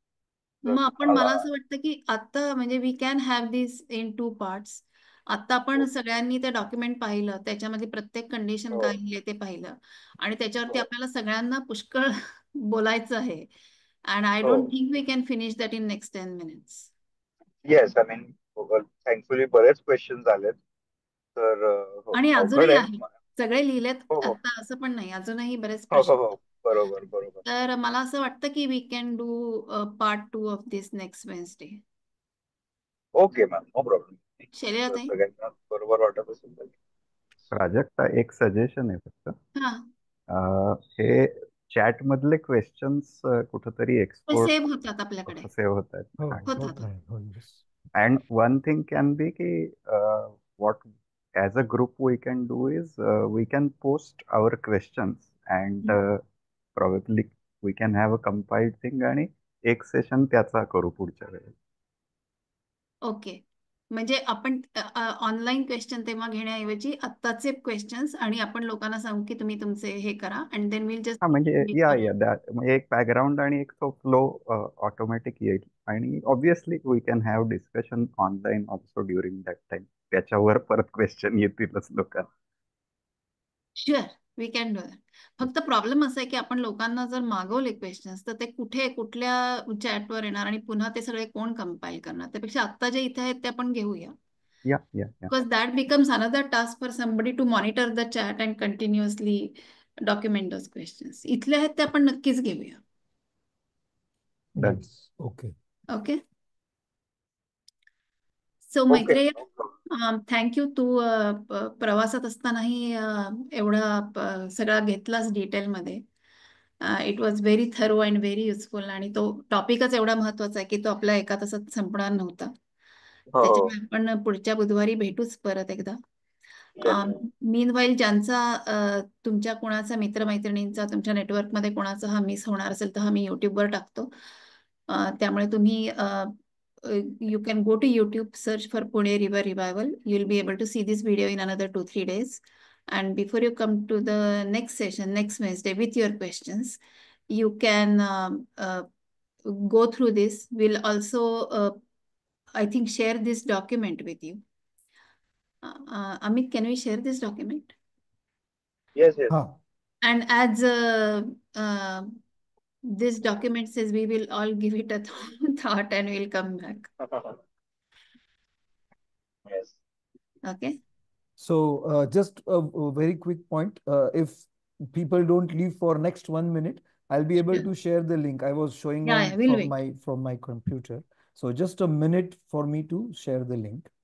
मग आपण, मला असं वाटतं की आता म्हणजे we can have this in 2 parts. आता आपण सगळ्यांनी ते डॉक्युमेंट पाहिलं, त्याच्यामध्ये प्रत्येक कंडिशन काय लिहिले ते पाहिलं, आणि त्याच्यावरती आपल्याला सगळ्यांना पुष्कळ बोलायचं आहे. And I don't think we can finish that in next 10 minutes. Yes, I mean thankfully बरेच क्वेश्चन आलेत, तर आणि अवघड अजूनही आहे. आहे, सगळे लिहिलेत हो हो आता असं पण नाही, अजूनही बरेच हो हो प्रश्न. हो, बरोबर बरोबर. तर मला असं वाटतं की we can do part 2 of this next Wednesday. Okay ma'am, no problem. Shaileja tai. सगळ्यांना बरोबर वाटत असेल तर. प्राजक्ता, एक सजेशन आहे फक्त. हा, हे चॅट मधले क्वेश्चन्स कुठेतरी ते एक्सपोर्ट सेव्ह होतात आपल्याकडे. सेव्ह होत आहेत. होतात. And one thing can be ki, what as a group we can do is we can post our questions and probably we can have a compiled thing आणि एक session त्याचा करू पुढच्या वेळेस. ओके, म्हणजे आपण ऑनलाईन क्वेश्चन तेव्हा घेण्याऐवजी आत्ताचे क्वेश्चन्स, आणि आपण लोकांना सांगू की तुम्ही तुमचे हे करा, अँड देन विल जस्ट. हा म्हणजे म्हणजे एक बॅकग्राऊंड आणि एक तो फ्लो ऑटोमॅटिक येईल आणि obviously we can have discussion online also during that time. त्याच्यावर परत क्वेश्चन येतीलच लोकांना. Sure, we can do that. फक्त प्रॉब्लेम असा आहे की आपण लोकांना जर मागवले क्वेश्चन्स, तर ते कुठे कुठल्या चॅटवर येणार आणि पुन्हा ते सगळे कोण कंपाईल करणार. त्यापेक्षा आत्ता जे इथे आहेत ते आपण घेऊया. या Because that becomes another task for somebody to monitor the chat and continuously document those questions. इथले आहेत ते आपण नक्कीच घेऊया. Okay. Okay. So okay, Maitreya, thank you. तू प्रवासात असतानाही एवढा सगळा घेतलास डिटेलमध्ये. It was very thorough and very useful, आणि तो टॉपिकच एवढा महत्वाचा आहे की तो आपल्या एका तासात संपणार नव्हता. त्याच्यामुळे आपण पुढच्या बुधवारी भेटूच परत एकदा. मीनवाईल ज्यांचा तुमच्या कोणाचा मित्रमैत्रिणींचा तुमच्या नेटवर्कमध्ये कोणाचा हा मिस होणार असेल तर हा मी युट्यूबवर टाकतो. त्यामुळे तुम्ही you can go to YouTube, search for Pune River Revival. You'll be able to see this video in another 2-3 days. And before you come to the next session, next Wednesday, with your questions, you can go through this. We'll also, I think, share this document with you. Amit, can we share this document? Yes yes. And as this document says, we will all give it a thought and we'll come back. Yes. Okay. So just a very quick point. If people don't leave for next 1 minute, I'll be able to share the link. I was showing Yeah, we'll wait. from my computer. So just a minute for me to share the link.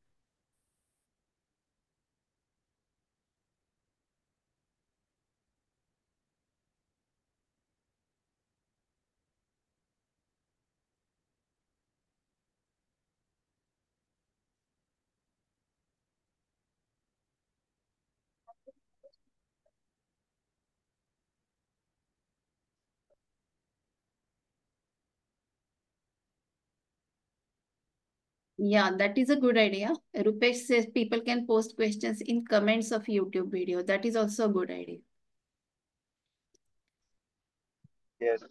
Yeah, that is a good idea. Rupesh says people can post questions in comments of YouTube video. That is also a good idea. Yes.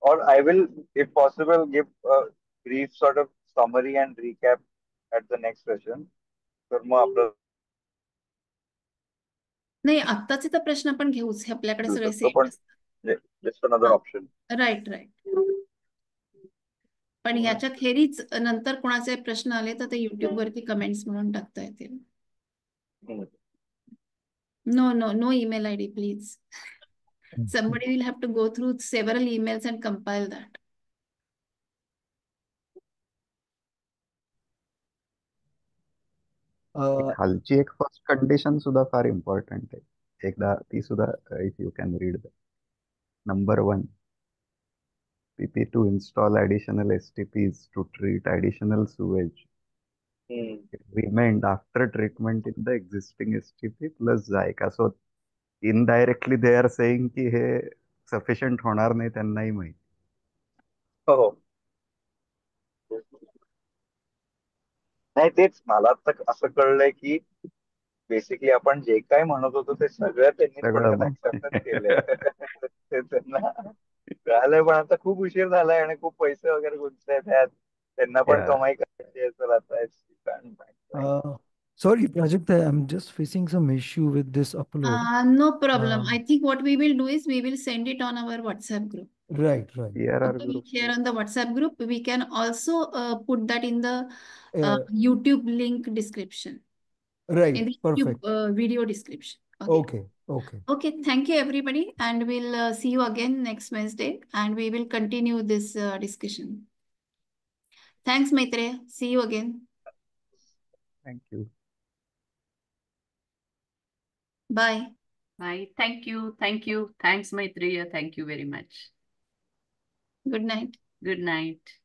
Or I will, if possible, give a brief sort of summary and recap at the next session. तर मग आपलं नाही, आत्ताचे तर प्रश्न आपण घेऊच, हे आपल्याकडे घेऊ सगळे शकतो, सेट पण असतात. Just another option. राईट. पण ह्याच्या खेरीज नंतर कोणाचे प्रश्न आले तर ते युट्यूब वरती कमेंट्स म्हणून टाकता येतील. No email ID, please. Somebody will have to go through several emails and compile that. खालची एक फर्स्ट कंडिशन सुद्धा फार इम्पॉर्टंट आहे. एकदा ती सुद्धा if you can read the. Number 1, PP to install additional STPs to treat additional sewage remained after treatment in the existing STP plus JICA. So indirectly they are saying की हे sufficient होणार नाही, त्यांनाही माहिती. हो. नाही, तेच मला आता असं कळलंय की बेसिकली आपण जे काय म्हणत होतो ते सगळं त्यांनी थोडक्यात ऍक्सेप्टच केलंय. ते त्यांना झालंय, पण आता खूप उशीर झालाय आणि खूप पैसे वगैरे गुंततायत ह्यात. त्यांना पण Yeah. कमाई करायची आहे, तर आता Sorry, Prajakta, I'm just facing some issue with this upload. No problem. Uh, I think what we will do is we will send it on our WhatsApp group. right, right. Here our Okay, we group. share on the WhatsApp group. We can also put that in the Uh, YouTube link description, in right, the YouTube perfect. video description. Okay. Okay, okay. Okay, thank you everybody, and we'll see you again next Wednesday, and we will continue this discussion. Thanks, Maitreya. See you again. Thank you. Bye. Bye. Thank you. Thank you. Thanks, Maitreya. Thank you very much. Good night. Good night.